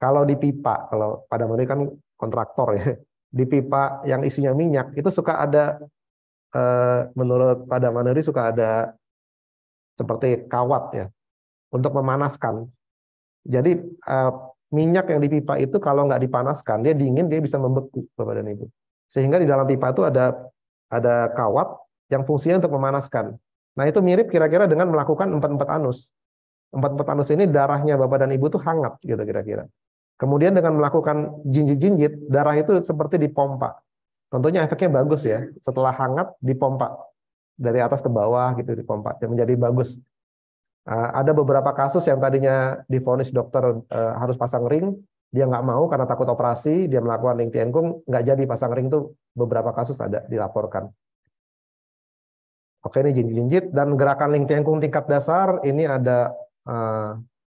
Kalau di pipa, kalau Pak Damanuri kan kontraktor ya, di pipa yang isinya minyak itu suka ada, menurut Pak Damanuri suka ada seperti kawat ya untuk memanaskan. Jadi minyak yang di pipa itu kalau nggak dipanaskan dia dingin, dia bisa membeku Bapak dan Ibu. Sehingga di dalam pipa itu ada kawat yang fungsinya untuk memanaskan. Nah, itu mirip kira-kira dengan melakukan 4 anus. 4 anus ini darahnya Bapak dan Ibu tuh hangat gitu kira-kira. Kemudian dengan melakukan jinjit-jinjit, darah itu seperti dipompa. Tentunya efeknya bagus ya. Setelah hangat dipompa dari atas ke bawah gitu dipompa, menjadi bagus. Ada beberapa kasus yang tadinya divonis dokter harus pasang ring, dia nggak mau karena takut operasi, dia melakukan Ling Tien Kung, nggak jadi pasang ring tuh beberapa kasus ada dilaporkan. Oke, ini jinjit dan gerakan Ling Tien Kung tingkat dasar ini ada 40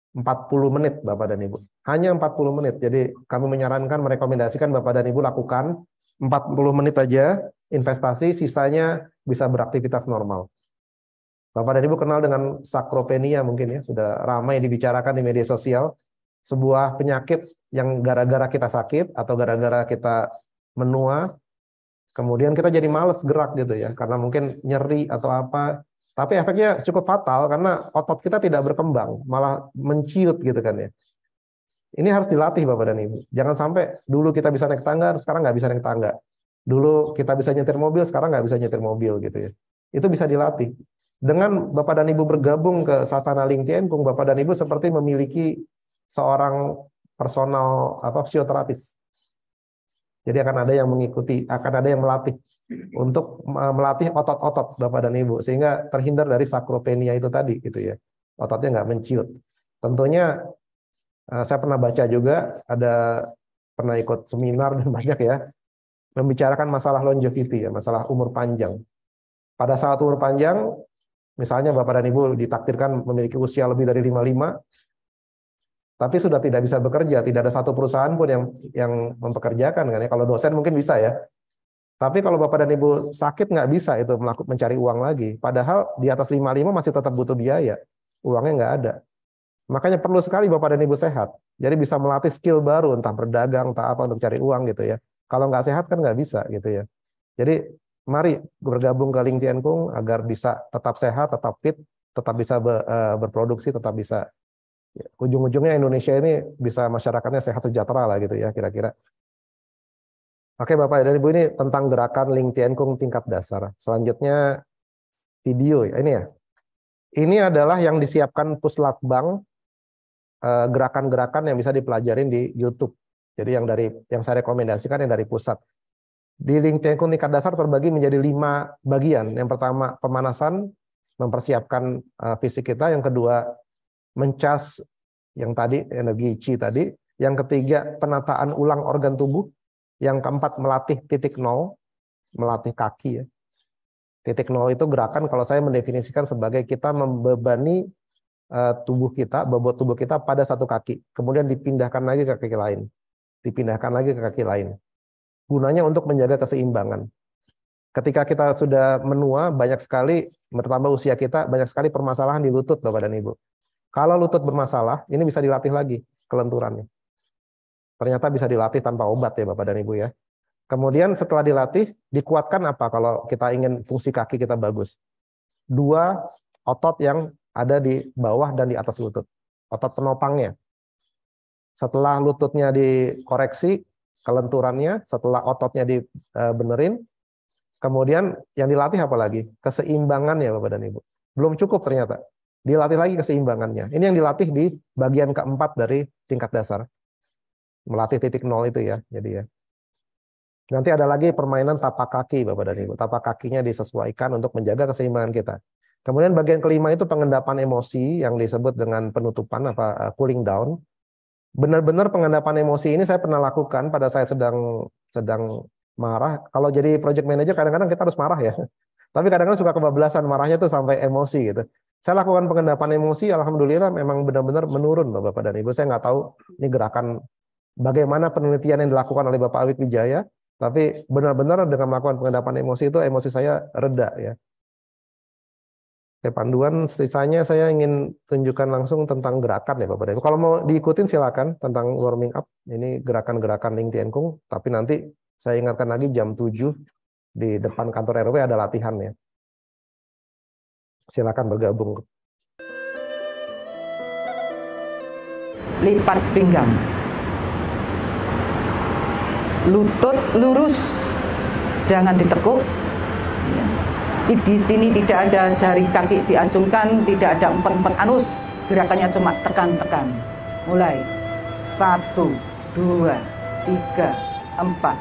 menit Bapak dan Ibu. Hanya 40 menit. Jadi kami menyarankan, merekomendasikan Bapak dan Ibu lakukan 40 menit aja investasi, sisanya bisa beraktivitas normal. Bapak dan Ibu kenal dengan sakropenia mungkin ya, sudah ramai dibicarakan di media sosial. Sebuah penyakit yang gara-gara kita sakit atau gara-gara kita menua, kemudian kita jadi males gerak gitu ya, karena mungkin nyeri atau apa. Tapi efeknya cukup fatal karena otot kita tidak berkembang, malah menciut gitu kan ya. Ini harus dilatih Bapak dan Ibu. Jangan sampai dulu kita bisa naik tangga, sekarang nggak bisa naik tangga. Dulu kita bisa nyetir mobil, sekarang nggak bisa nyetir mobil gitu ya. Itu bisa dilatih. Dengan Bapak dan Ibu bergabung ke Sasana Ling Tien Kung, Bapak dan Ibu seperti memiliki seorang personal fisioterapis. Jadi akan ada yang mengikuti, akan ada yang melatih untuk melatih otot-otot Bapak dan Ibu sehingga terhindar dari sakropenia itu tadi gitu ya. Ototnya nggak menciut. Tentunya saya pernah baca juga, pernah ikut seminar dan banyak ya membicarakan masalah longevity ya, masalah umur panjang. Pada saat umur panjang, misalnya Bapak dan Ibu ditakdirkan memiliki usia lebih dari 55, tapi sudah tidak bisa bekerja, tidak ada satu perusahaan pun yang mempekerjakan kan ya. Kalau dosen mungkin bisa ya. Tapi kalau Bapak dan Ibu sakit nggak bisa itu mencari uang lagi. Padahal di atas 55 masih tetap butuh biaya. Uangnya nggak ada. Makanya perlu sekali Bapak dan Ibu sehat. Jadi bisa melatih skill baru, entah berdagang, entah apa untuk cari uang gitu ya. Kalau nggak sehat kan nggak bisa gitu ya. Jadi mari bergabung ke Ling Tien Kung agar bisa tetap sehat, tetap fit, tetap bisa berproduksi, tetap bisa. Ujung-ujungnya Indonesia ini bisa masyarakatnya sehat sejahtera lah gitu ya kira-kira. Oke Bapak dan Ibu, ini tentang gerakan Ling Tien Kung tingkat dasar. Selanjutnya video ya, ini ya. Ini adalah yang disiapkan Puslapbang, gerakan-gerakan yang bisa dipelajarin di YouTube. Jadi yang saya rekomendasikan yang dari pusat. Di Ling Tien Kung tingkat dasar terbagi menjadi 5 bagian. Yang pertama pemanasan, mempersiapkan fisik kita. Yang kedua, mencas yang tadi, energi chi tadi. Yang ketiga, penataan ulang organ tubuh. Yang keempat, melatih titik nol, melatih kaki ya. Titik nol itu gerakan kalau saya mendefinisikan sebagai kita membebani tubuh kita, bobot tubuh kita pada satu kaki. Kemudian dipindahkan lagi ke kaki lain. Dipindahkan lagi ke kaki lain. Gunanya untuk menjaga keseimbangan. Ketika kita sudah menua, banyak sekali, bertambah usia kita, banyak sekali permasalahan di lutut, Bapak dan Ibu. Kalau lutut bermasalah, ini bisa dilatih lagi kelenturannya. Ternyata bisa dilatih tanpa obat ya Bapak dan Ibu ya. Kemudian setelah dilatih, dikuatkan apa kalau kita ingin fungsi kaki kita bagus? 2 otot yang ada di bawah dan di atas lutut. Otot penopangnya. Setelah lututnya dikoreksi, kelenturannya, setelah ototnya dibenerin, kemudian yang dilatih apa lagi? Keseimbangan ya Bapak dan Ibu. Belum cukup ternyata. Dilatih lagi keseimbangannya. Ini yang dilatih di bagian keempat dari tingkat dasar. Melatih titik nol itu ya. Jadi ya. Nanti ada lagi permainan tapak kaki Bapak dan Ibu. Tapak kakinya disesuaikan untuk menjaga keseimbangan kita. Kemudian bagian kelima itu pengendapan emosi yang disebut dengan penutupan cooling down. Benar-benar pengendapan emosi ini saya pernah lakukan pada saya sedang marah. Kalau jadi project manager kadang-kadang kita harus marah ya. Tapi kadang-kadang suka kebablasan, marahnya tuh sampai emosi gitu. Saya lakukan pengendapan emosi, alhamdulillah memang benar-benar menurun Bapak dan Ibu. Saya nggak tahu ini gerakan bagaimana penelitian yang dilakukan oleh Bapak Awik Wijaya, tapi benar-benar dengan melakukan pengendapan emosi itu emosi saya reda ya. Oke, panduan sisanya saya ingin tunjukkan langsung tentang gerakan ya Bapak dan Ibu. Kalau mau diikutin silakan tentang warming up. Ini gerakan-gerakan Ling Tien Kung, tapi nanti saya ingatkan lagi jam 7 di depan kantor RW ada latihan ya. Silakan bergabung. Lipat pinggang. Lutut lurus. Jangan ditekuk. Di sini tidak ada jari kaki diacungkan, tidak ada empet-empet anus. Gerakannya cuma tekan-tekan. Mulai. 1, 2, 3, 4,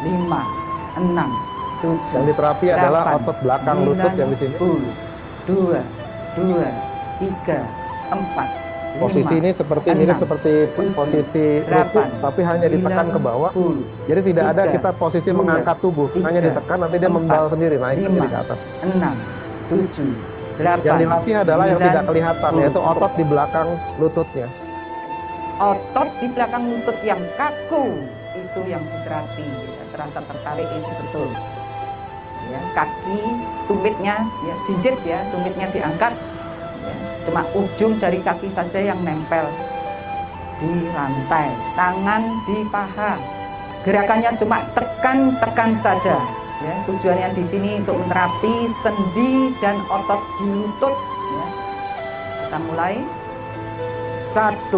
5, 6, 7. Yang diterapi adalah otot belakang lutut yang di sini. 2, 3, 4. Posisi ini mirip seperti posisi lutut, tapi hanya ditekan ke bawah. Jadi tidak ada kita posisi mengangkat tubuh, hanya ditekan nanti dia membal sendiri naik sendiri ke atas. 6, 7, 8. Yang dilatih adalah yang tidak kelihatan, yaitu otot di belakang lututnya. Otot di belakang lutut yang kaku itu yang diterapi. Terasa tertarik ini betul. Ya, kaki, tumitnya, ya, jinjit ya, tumitnya diangkat. Ya, cuma ujung jari kaki saja yang nempel di lantai, tangan di paha. Gerakannya cuma tekan-tekan saja. Ya, tujuannya di sini untuk menerapi sendi dan otot di lutut. Ya. Kita mulai. 1,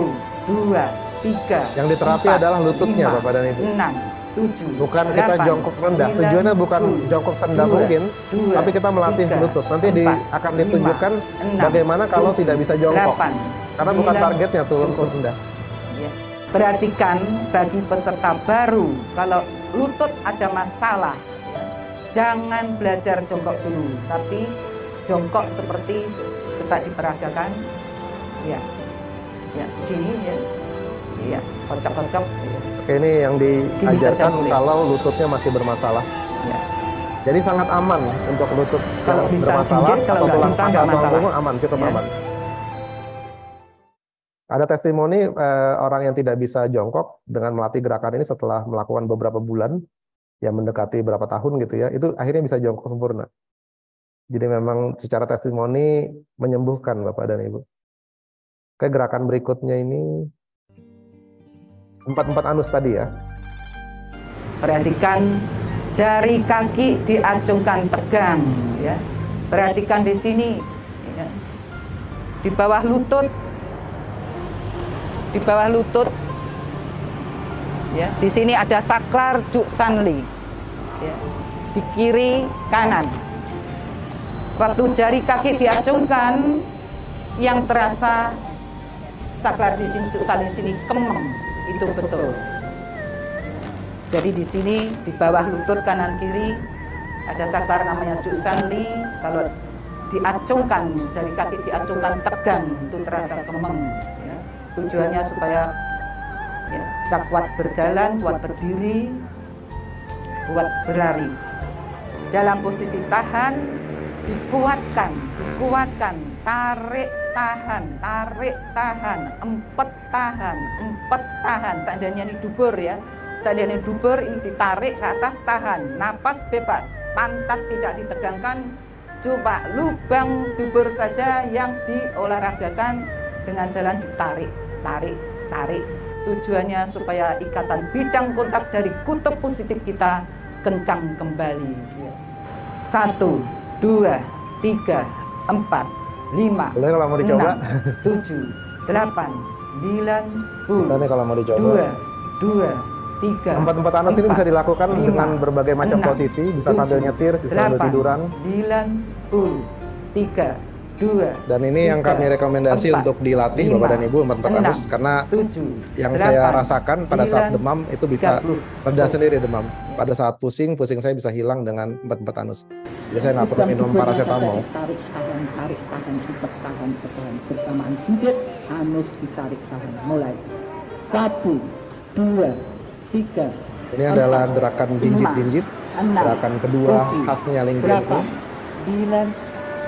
2, 3. Yang diterapi 4, adalah lututnya 5, Bapak dan Ibu. 6, 7. Bukan kita 8, jongkok rendah. 9, Tujuannya bukan 10, jongkok rendah 2, mungkin, 2, tapi kita melatih 3, lutut. Nanti 4, akan ditunjukkan 5, 6, bagaimana kalau 7, tidak bisa jongkok. 8, Karena bukan 9, targetnya turun cukup. rendah. Ya. Perhatikan bagi peserta baru, kalau lutut ada masalah, ya, jangan belajar jongkok dulu, tapi jongkok seperti coba diperagakan, ya, ya, begini ya, ya, kocok-kocok. Ya. Oke, ini yang diajarkan kalau lututnya masih bermasalah. Ya. Jadi sangat aman untuk lutut Kalau yang bisa bermasalah jinjit, kalau atau nggak tulang bisa paha nggak atau masalah. punggung aman, cukup Ya. aman. Ada testimoni orang yang tidak bisa jongkok dengan melatih gerakan ini setelah melakukan beberapa bulan, yang mendekati berapa tahun gitu ya, itu akhirnya bisa jongkok sempurna. Jadi memang secara testimoni menyembuhkan Bapak dan Ibu. Oke, gerakan berikutnya ini 4 anus tadi ya. Perhatikan jari kaki diacungkan tegang, ya. Perhatikan di sini, ya. Di bawah lutut, ya. Di sini ada saklar Juk Sanli, ya. Di kiri kanan. Waktu jari kaki diacungkan, yang terasa saklar di sini Juk Sanli sini kemem, itu betul. Jadi di sini di bawah lutut kanan kiri ada saklar namanya Juk Sanli. Kalau diacungkan, jari kaki diacungkan tegang, itu terasa kemeng. Ya. Tujuannya supaya ya, kita kuat berjalan, kuat berdiri, kuat berlari. Dalam posisi tahan, dikuatkan, tarik tahan, empet tahan. Seandainya ini dubur ya, seandainya dubur ini ditarik ke atas, tahan, napas bebas, pantat tidak ditegangkan, coba lubang dubur saja yang diolahragakan dengan jalan ditarik, tarik. Tujuannya supaya ikatan bidang kontak dari kutub positif kita kencang kembali. 1, 2, 3, 4, 5, Boleh kalau mau dicoba? 6, 7, 8, 9, 10. Nih kalau mau dicoba. 2, 3. Tempat-tempat anus ini bisa dilakukan dengan berbagai macam posisi, bisa sambil nyetir, bisa sambil tiduran. 9, 10, 3, 2. Dan ini yang kami rekomendasi untuk dilatih Bapak dan Ibu empat anus, karena 7, yang saya rasakan pada saat demam itu bisa reda sendiri demam. Pada saat pusing saya bisa hilang dengan empat anus. Jadi saya nggak perlu minum paracetamol. Tarik tahan, tahan bersamaan jinjit, anus ditarik tahan. Mulai 1, 2, 3. Ini adalah gerakan jinjit. Gerakan kedua khasnya Lingkring. 9,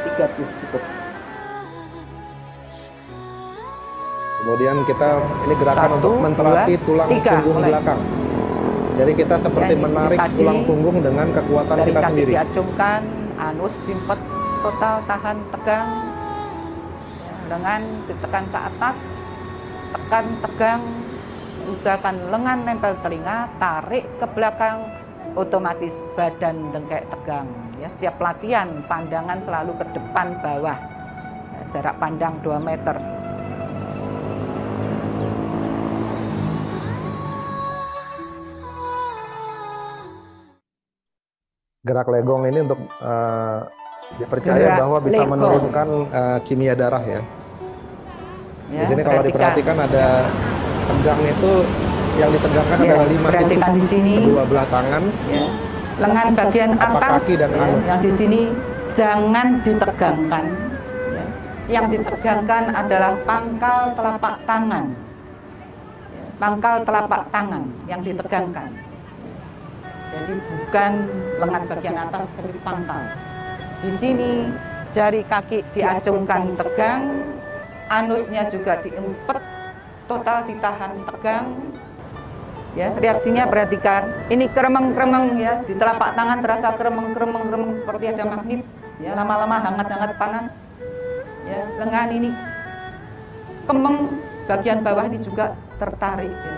30 cukup. Kemudian kita ini gerakan untuk menterapi tulang punggung belakang. Jadi kita seperti menarik tulang punggung dengan kekuatan jari kita kaki sendiri. Diacungkan, anus diempet total, tahan tegang. Lengan ditekan ke atas, tekan tegang. Usahakan lengan nempel telinga, tarik ke belakang, otomatis badan dengkek tegang. Ya, setiap latihan pandangan selalu ke depan bawah. Ya, jarak pandang 2 meter. Gerak legong ini untuk dipercaya Gerak bahwa bisa legong. menurunkan kimia darah ya. Ya, Di sini kalau diperhatikan ada tegang itu yang ditegangkan ya, adalah 5 perhatikan di sini. kedua belah tangan. Ya. Lengan bagian atas kaki dan ya, anus. yang di sini jangan ditegangkan. Ya. Yang ditegangkan adalah pangkal telapak tangan. Ya, pangkal telapak tangan yang ditegangkan. Jadi bukan lengan bagian atas, tapi pangkal. Di sini jari kaki diacungkan tegang, anusnya juga diempet, total ditahan tegang. Ya, reaksinya perhatikan. Ini kremeng-kremeng ya, di telapak tangan terasa kremeng seperti ada magnet. Ya, lama-lama hangat-hangat panas. Ya, lengan ini kemeng, bagian bawah ini juga tertarik ya.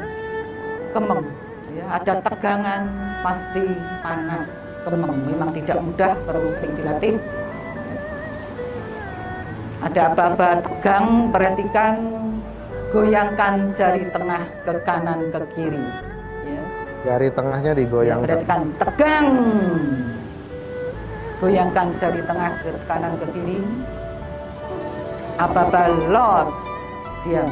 Kemeng. Ya, ada tegangan, pasti panas, kemeng. Memang tidak mudah, perlu sering dilatih. Ada apa-apa tegang, perhatikan. Goyangkan jari tengah ke kanan ke kiri. Ya. Jari tengahnya digoyangkan. Perhatikan tegang. Goyangkan jari tengah ke kanan ke kiri. Apa-apa los, diam.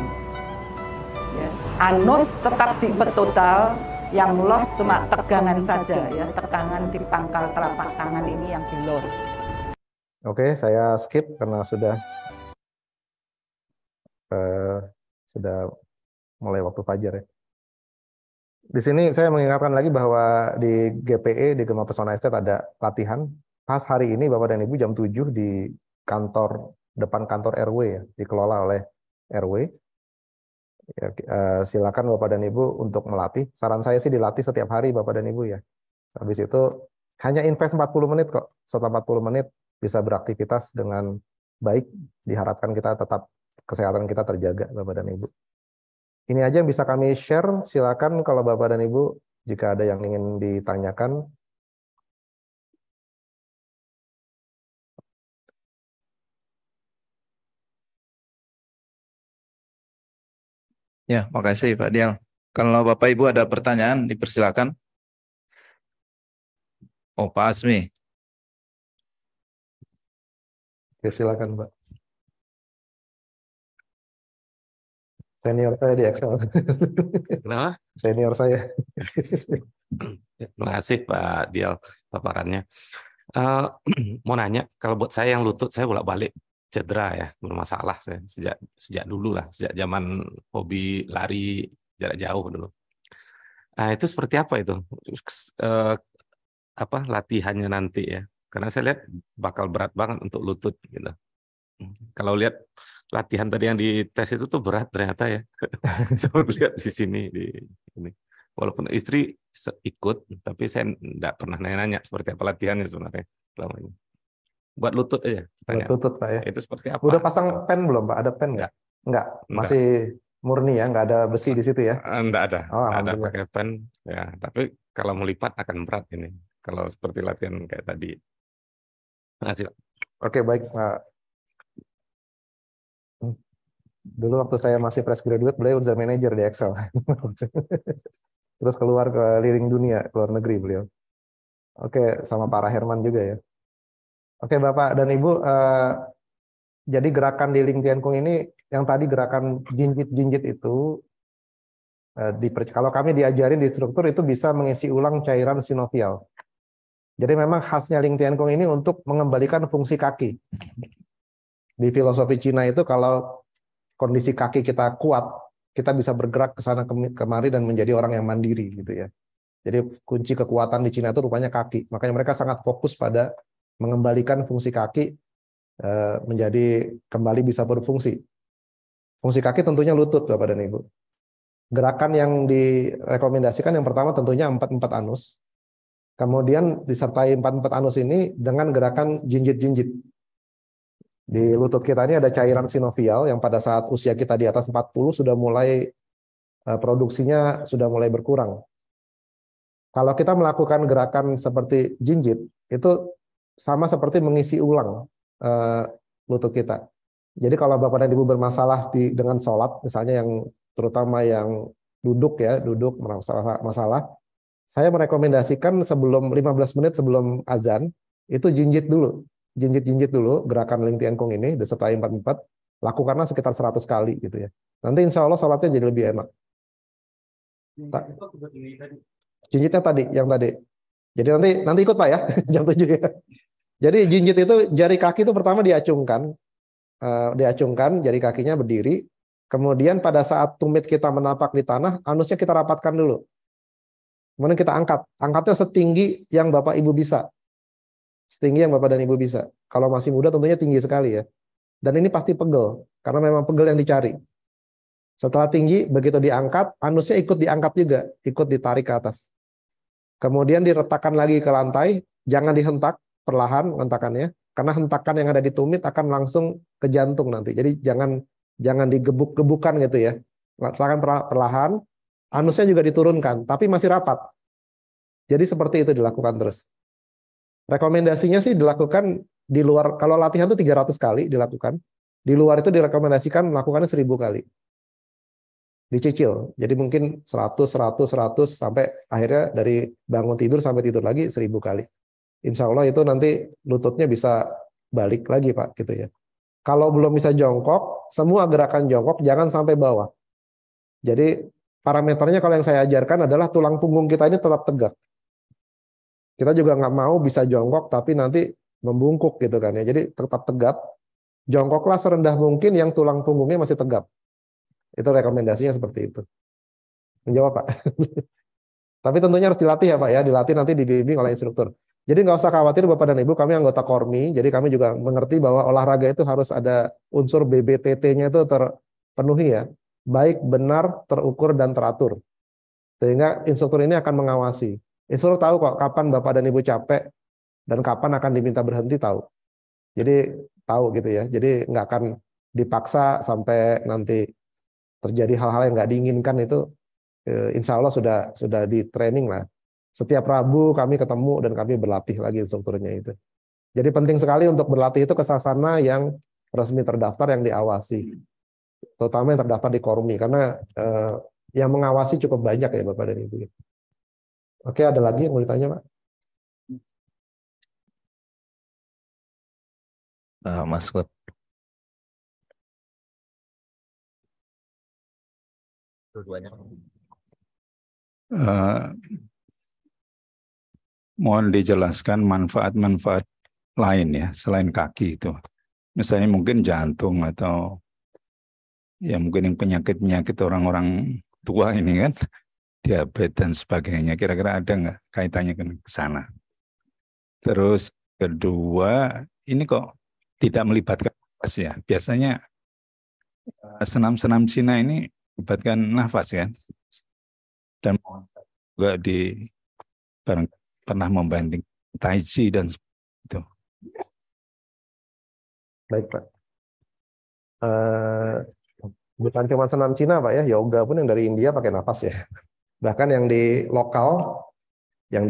Ya. Anus tetap diempet total. Yang los cuma tegangan saja ya. Tegangan di pangkal telapak tangan ini yang di los. Oke, saya skip karena sudah mulai waktu fajar ya. Di sini saya mengingatkan lagi bahwa di GPE, di Gema Pesona Estate ada latihan. Pas hari ini Bapak dan Ibu jam 7 di kantor, depan kantor RW ya, dikelola oleh RW. Ya, silakan Bapak dan Ibu untuk melatih. Saran saya sih dilatih setiap hari Bapak dan Ibu ya. Habis itu hanya invest 40 menit kok. Setelah 40 menit bisa beraktivitas dengan baik. Diharapkan kita tetap kesehatan kita terjaga Bapak dan Ibu. Ini aja yang bisa kami share. Silakan kalau Bapak dan Ibu jika ada yang ingin ditanyakan. Ya, makasih Pak Dial. Kalau Bapak Ibu ada pertanyaan, dipersilakan. Oh, Pak Asmi. Ya, silakan Pak. Senior saya di Excel. Kenapa? Senior saya. Terima kasih Pak Dial paparannya. Eh, mau nanya, kalau buat saya yang lutut saya bolak-balik cedera ya, bermasalah saya sejak dulu lah, sejak zaman hobi lari jarak jauh dulu. Nah, itu seperti apa itu? Eh, apa latihannya nanti ya? Karena saya lihat bakal berat banget untuk lutut gitu. Kalau lihat latihan tadi yang di tes itu tuh berat ternyata ya. Saya lihat di sini di ini. Walaupun istri ikut, tapi saya enggak pernah nanya-nanya seperti apa latihannya sebenarnya selama ini. Buat lutut aja Buat tanya. lutut Pak ya. Itu seperti apa? Udah pasang pen belum Pak? Ada pen nggak? Nggak, Enggak. masih murni ya, nggak ada besi di situ ya? Enggak ada. Oh, Enggak ada alhamdulillah. pakai pen ya, tapi kalau melipat akan berat ini. Kalau seperti latihan kayak tadi. Terima kasih, Pak. Oke, baik Pak. Dulu waktu saya masih fresh graduate, beliau udah manajer di Excel. Terus keluar ke liring dunia, ke luar negeri beliau. Oke, sama Pak Herman juga ya. Oke, Bapak dan Ibu, jadi gerakan di Ling Tian Kung ini, yang tadi gerakan jinjit-jinjit itu, kalau kami diajarin di struktur itu bisa mengisi ulang cairan sinovial. Jadi memang khasnya Ling Tian Kung ini untuk mengembalikan fungsi kaki. Di filosofi Cina itu kalau kondisi kaki kita kuat, kita bisa bergerak ke sana kemari dan menjadi orang yang mandiri gitu ya. Jadi kunci kekuatan di Cina itu rupanya kaki. Makanya mereka sangat fokus pada mengembalikan fungsi kaki menjadi kembali bisa berfungsi. Fungsi kaki tentunya lutut Bapak dan Ibu. Gerakan yang direkomendasikan yang pertama tentunya 4-4 anus. Kemudian disertai 4-4 anus ini dengan gerakan jinjit-jinjit. Di lutut kita ini ada cairan sinovial yang pada saat usia kita di atas 40 sudah mulai produksinya sudah mulai berkurang. Kalau kita melakukan gerakan seperti jinjit, itu sama seperti mengisi ulang lutut kita. Jadi kalau Bapak dan Ibu bermasalah dengan sholat, misalnya yang terutama yang duduk ya, duduk masalah, saya merekomendasikan 15 menit sebelum azan, itu jinjit dulu. Jinjit-jinjit dulu, gerakan Ling Tian Kung ini, disertai 4-4, lakukanlah sekitar 100 kali gitu ya. Nanti insya Allah sholatnya jadi lebih enak. Jinjitnya tadi, yang tadi. Jadi nanti ikut Pak ya, jam 7 ya. Jadi jinjit itu jari kaki itu pertama diacungkan, jari kakinya berdiri. Kemudian pada saat tumit kita menapak di tanah, anusnya kita rapatkan dulu. Kemudian kita angkatnya setinggi yang Bapak Ibu bisa. Setinggi yang Bapak dan Ibu bisa. Kalau masih muda tentunya tinggi sekali ya. Dan ini pasti pegel, karena memang pegel yang dicari. Setelah tinggi, begitu diangkat, anusnya ikut diangkat juga, ikut ditarik ke atas. Kemudian diletakkan lagi ke lantai, jangan dihentak, perlahan hentakannya, karena hentakan yang ada di tumit akan langsung ke jantung nanti. Jadi jangan digebuk-gebukan gitu ya. Letakkan perlahan, anusnya juga diturunkan, tapi masih rapat. Jadi seperti itu dilakukan terus. Rekomendasinya sih dilakukan di luar, kalau latihan itu 300 kali dilakukan, di luar itu direkomendasikan melakukannya 1000 kali. Dicicil. Jadi mungkin 100, 100, 100 sampai akhirnya dari bangun tidur sampai tidur lagi 1000 kali. Insya Allah itu nanti lututnya bisa balik lagi Pak gitu ya. Kalau belum bisa jongkok, semua gerakan jongkok jangan sampai bawah. Jadi parameternya kalau yang saya ajarkan adalah tulang punggung kita ini tetap tegak. Kita juga nggak mau bisa jongkok tapi nanti membungkuk gitu kan ya. Jadi tetap tegap. Jongkoklah serendah mungkin yang tulang punggungnya masih tegap. Itu rekomendasinya seperti itu. Menjawab Pak. Tapi tentunya harus dilatih ya Pak ya, dilatih nanti dibimbing oleh instruktur. Jadi nggak usah khawatir Bapak dan Ibu, kami anggota Kormi, jadi kami juga mengerti bahwa olahraga itu harus ada unsur BBTT-nya itu terpenuhi ya, baik, benar, terukur, dan teratur. Sehingga instruktur ini akan mengawasi. Instruktur tahu kok kapan Bapak dan Ibu capek, dan kapan akan diminta berhenti tahu. Jadi tahu gitu ya, jadi nggak akan dipaksa sampai nanti terjadi hal-hal yang nggak diinginkan itu, insya Allah sudah di training lah. Setiap Rabu kami ketemu dan kami berlatih lagi instrukturnya itu. Jadi penting sekali untuk berlatih itu ke sasana yang resmi terdaftar yang diawasi. Terutama yang terdaftar di Kormi, karena yang mengawasi cukup banyak ya Bapak dan Ibu. Oke, ada lagi yang mau ditanya Pak? Mas Bud. mohon dijelaskan manfaat-manfaat lain ya selain kaki itu. Misalnya mungkin jantung atau ya mungkin yang penyakit-penyakit orang-orang tua ini kan, diabetes dan sebagainya. Kira-kira ada nggak kaitannya ke sana? Terus kedua, ini kok tidak melibatkan nafas ya. Biasanya senam-senam Cina ini melibatkan nafas kan. Dan juga pernah membanding Tai Chi dan itu. Baik, Pak. Bukan cuma senam Cina, Pak ya, yoga pun yang dari India pakai nafas ya. Bahkan yang di lokal, yang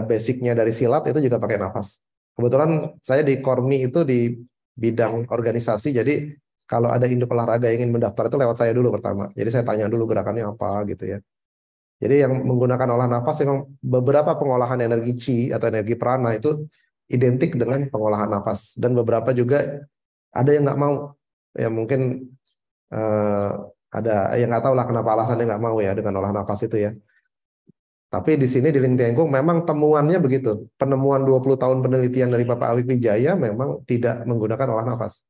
basicnya dari silat itu juga pakai nafas. Kebetulan saya di Kormi itu di bidang organisasi, jadi kalau ada induk olahraga yang ingin mendaftar itu lewat saya dulu pertama. Jadi saya tanya dulu gerakannya apa gitu ya. Jadi yang menggunakan olah nafas memang beberapa pengolahan energi Qi atau energi prana itu identik dengan pengolahan nafas. Dan beberapa juga ada yang nggak mau. Ya mungkin ada yang nggak tahu lah kenapa alasannya nggak mau ya dengan olah nafas itu ya. Tapi di sini di Ling Tian Kung memang temuannya begitu. Penemuan 20 tahun penelitian dari Bapak Awik Wijaya memang tidak menggunakan olah nafas.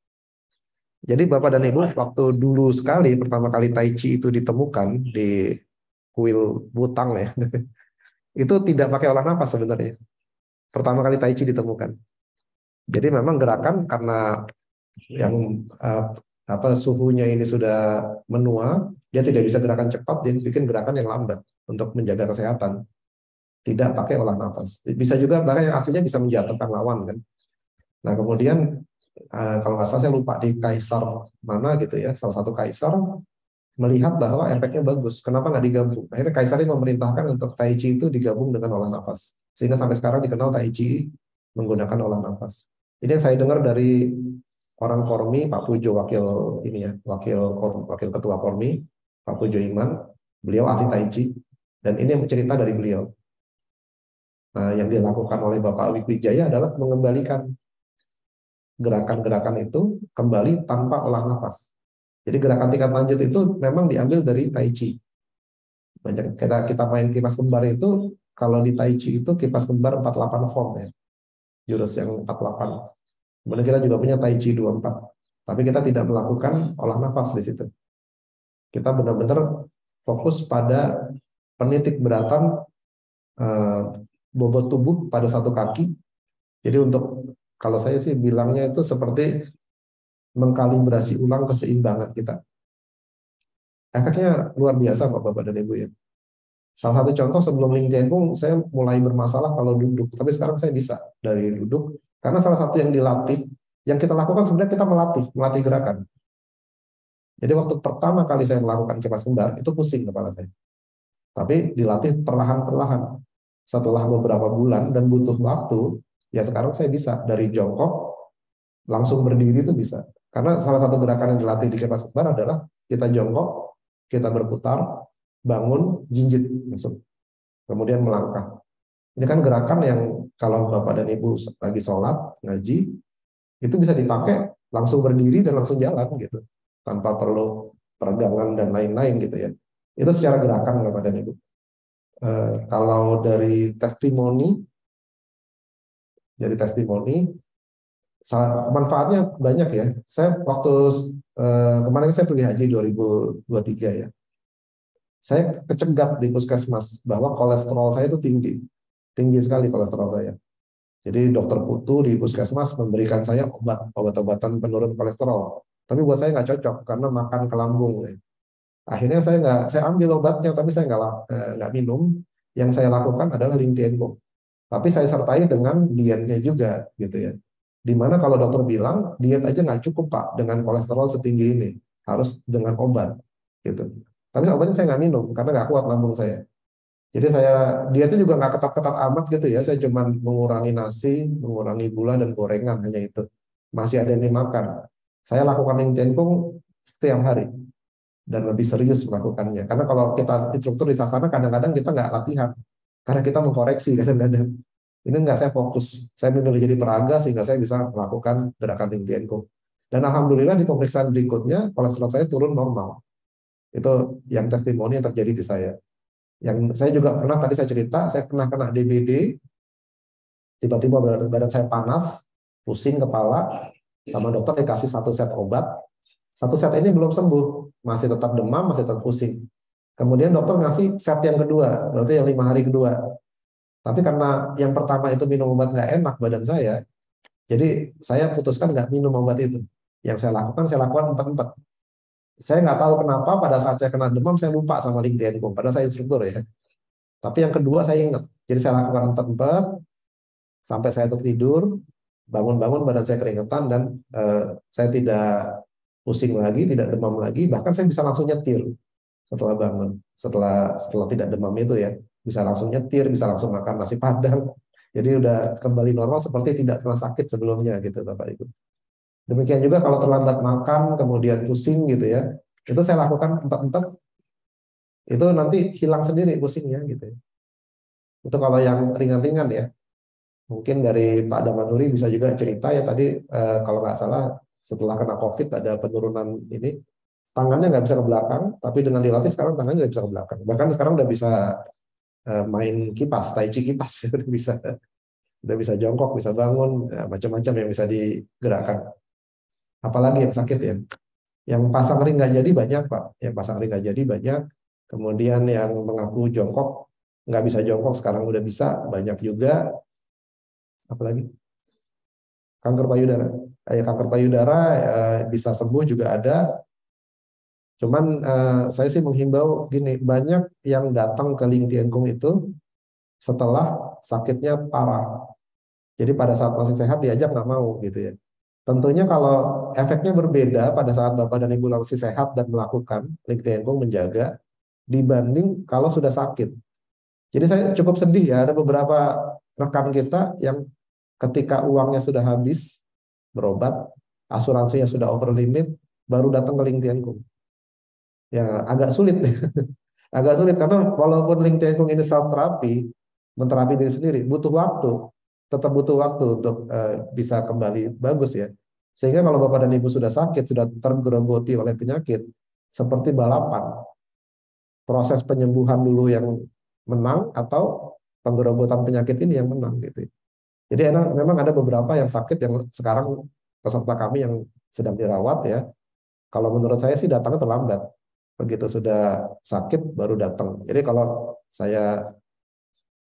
Jadi Bapak dan Ibu waktu dulu sekali pertama kali Tai Chi itu ditemukan di kuil Butang ya. Itu tidak pakai olah nafas sebenarnya. Pertama kali Tai Chi ditemukan. Jadi memang gerakan karena yang suhunya ini sudah menua, dia tidak bisa gerakan cepat, dia bikin gerakan yang lambat untuk menjaga kesehatan. Tidak pakai olah nafas. Bisa juga bahkan yang aslinya bisa menjatuhkan lawan kan. Nah kemudian kalau nggak salah saya lupa di kaisar mana gitu ya, salah satu kaisar melihat bahwa efeknya bagus. Kenapa nggak digabung? Akhirnya kaisar ini memerintahkan untuk Tai Chi itu digabung dengan olah nafas. Sehingga sampai sekarang dikenal Tai Chi menggunakan olah nafas. Ini yang saya dengar dari orang Kormi, Pak Pujo wakil ketua Kormi, Pak Pujo Iman, beliau ahli Tai Chi, dan ini yang cerita dari beliau. Nah, yang dilakukan oleh Bapak Awik Wijaya adalah mengembalikan gerakan-gerakan itu kembali tanpa olah nafas. Jadi gerakan tingkat lanjut itu memang diambil dari Tai Chi. Banyak kita main kipas kembar itu, kalau di Tai Chi itu kipas kembar 48 form ya, jurus yang 48. Kemudian kita juga punya Tai Chi 24. Tapi kita tidak melakukan olah nafas di situ. Kita benar-benar fokus pada penitik beratan bobot tubuh pada satu kaki. Jadi kalau saya sih bilangnya itu seperti mengkalibrasi ulang keseimbangan kita. Efeknya luar biasa Bapak dan Ibu ya. Salah satu contoh sebelum Ling Tian Kung saya mulai bermasalah kalau duduk. Tapi sekarang saya bisa dari duduk. Karena salah satu yang dilatih, yang kita lakukan sebenarnya kita melatih gerakan. Jadi waktu pertama kali saya melakukan kipas kembar, itu pusing kepala saya. Tapi dilatih perlahan-perlahan. Setelah beberapa bulan dan butuh waktu, ya sekarang saya bisa dari jongkok, langsung berdiri itu bisa. Karena salah satu gerakan yang dilatih di kipas kembar adalah kita jongkok, kita berputar, bangun, jinjit, masuk. Kemudian melangkah. Ini kan gerakan yang kalau Bapak dan Ibu lagi sholat, ngaji, itu bisa dipakai langsung berdiri dan langsung jalan gitu. Tanpa perlu peregangan dan lain-lain gitu ya. Itu secara gerakan Bapak dan Ibu. Kalau dari testimoni, manfaatnya banyak ya. Saya waktu kemarin saya pergi haji 2023 ya. Saya kecegat di puskesmas bahwa kolesterol saya itu tinggi sekali kolesterol saya. Jadi dokter Putu di puskesmas memberikan saya obat-obatan penurun kolesterol. Tapi buat saya nggak cocok karena makan ke lambung. Akhirnya saya ambil obatnya, tapi saya nggak minum. Yang saya lakukan adalah Ling Tian Kung. Tapi saya sertai dengan dietnya juga, gitu ya. Dimana kalau dokter bilang diet aja nggak cukup Pak dengan kolesterol setinggi ini, harus dengan obat, gitu. Tapi obatnya saya nggak minum karena nggak kuat lambung saya. Jadi dietnya juga nggak ketat-ketat amat gitu ya. Saya cuma mengurangi nasi, mengurangi gula dan gorengan hanya itu. Masih ada yang dimakan. Saya lakukan Ling Tian Kung setiap hari dan lebih serius melakukannya. Karena kalau kita instruktur di Sasana kadang-kadang kita nggak latihan karena kita mengkoreksi kadang-kadang. Ini nggak saya fokus. Saya memilih jadi peraga sehingga saya bisa melakukan gerakan Ling Tian Kung. Dan alhamdulillah di pemeriksaan berikutnya kolesterol saya turun normal. Itu yang testimoni yang terjadi di saya. Yang saya juga pernah tadi saya cerita, saya pernah kena DBD tiba-tiba badan saya panas, pusing kepala, sama dokter dikasih 1 set obat. 1 set ini belum sembuh, masih tetap demam, masih tetap pusing. Kemudian dokter ngasih set yang kedua, berarti yang 5 hari kedua. Tapi karena yang pertama itu minum obat nggak enak badan saya, jadi saya putuskan nggak minum obat itu. Yang saya lakukan 4-4. Saya nggak tahu kenapa pada saat saya kena demam saya lupa sama link TNComm, padahal saya instruktur ya. Tapi yang kedua saya ingat, jadi saya lakukan 4-4 sampai saya tidur, bangun-bangun badan saya keringetan dan saya tidak pusing lagi, tidak demam lagi, bahkan saya bisa langsung nyetir setelah bangun, setelah tidak demam itu ya, bisa langsung nyetir, bisa langsung makan nasi padang. Jadi udah kembali normal seperti tidak pernah sakit sebelumnya gitu Bapak Ibu. Demikian juga kalau terlambat makan, kemudian pusing gitu ya, itu saya lakukan 4-4, itu nanti hilang sendiri pusingnya gitu ya. Itu kalau yang ringan-ringan ya. Mungkin dari Pak Damanuri bisa juga cerita ya tadi kalau nggak salah setelah kena COVID ada penurunan ini, tangannya nggak bisa ke belakang, tapi dengan dilatih sekarang tangannya nggak bisa ke belakang. Bahkan sekarang udah bisa main kipas, tai chi kipas, udah bisa jongkok, bisa bangun, ya, macam-macam yang bisa digerakkan. Apalagi yang sakit ya, yang pasang ring nggak jadi banyak Pak, yang pasang ring nggak jadi banyak. Kemudian yang mengaku jongkok nggak bisa jongkok sekarang udah bisa banyak juga. Apalagi kanker payudara, kanker payudara bisa sembuh juga ada. Cuman saya sih menghimbau gini, banyak yang datang ke link TNComm itu setelah sakitnya parah. Jadi pada saat masih sehat diajak nggak mau gitu ya. Tentunya kalau efeknya berbeda pada saat Bapak dan Ibu masih sehat dan melakukan link TNComm menjaga dibanding kalau sudah sakit. Jadi saya cukup sedih ya, ada beberapa rekan kita yang ketika uangnya sudah habis berobat, asuransinya sudah over limit, baru datang ke link TNComm. Ya agak sulit agak sulit karena walaupun link TNComm ini self terapi, menterapi diri sendiri, butuh waktu, tetap butuh waktu untuk bisa kembali bagus ya. Sehingga kalau Bapak dan Ibu sudah sakit, sudah tergerogoti oleh penyakit, seperti balapan, proses penyembuhan dulu yang menang atau penggerogotan penyakit ini yang menang gitu. Jadi memang ada beberapa yang sakit yang sekarang peserta kami yang sedang dirawat ya. Kalau menurut saya sih datangnya terlambat. Begitu sudah sakit baru datang. Jadi kalau saya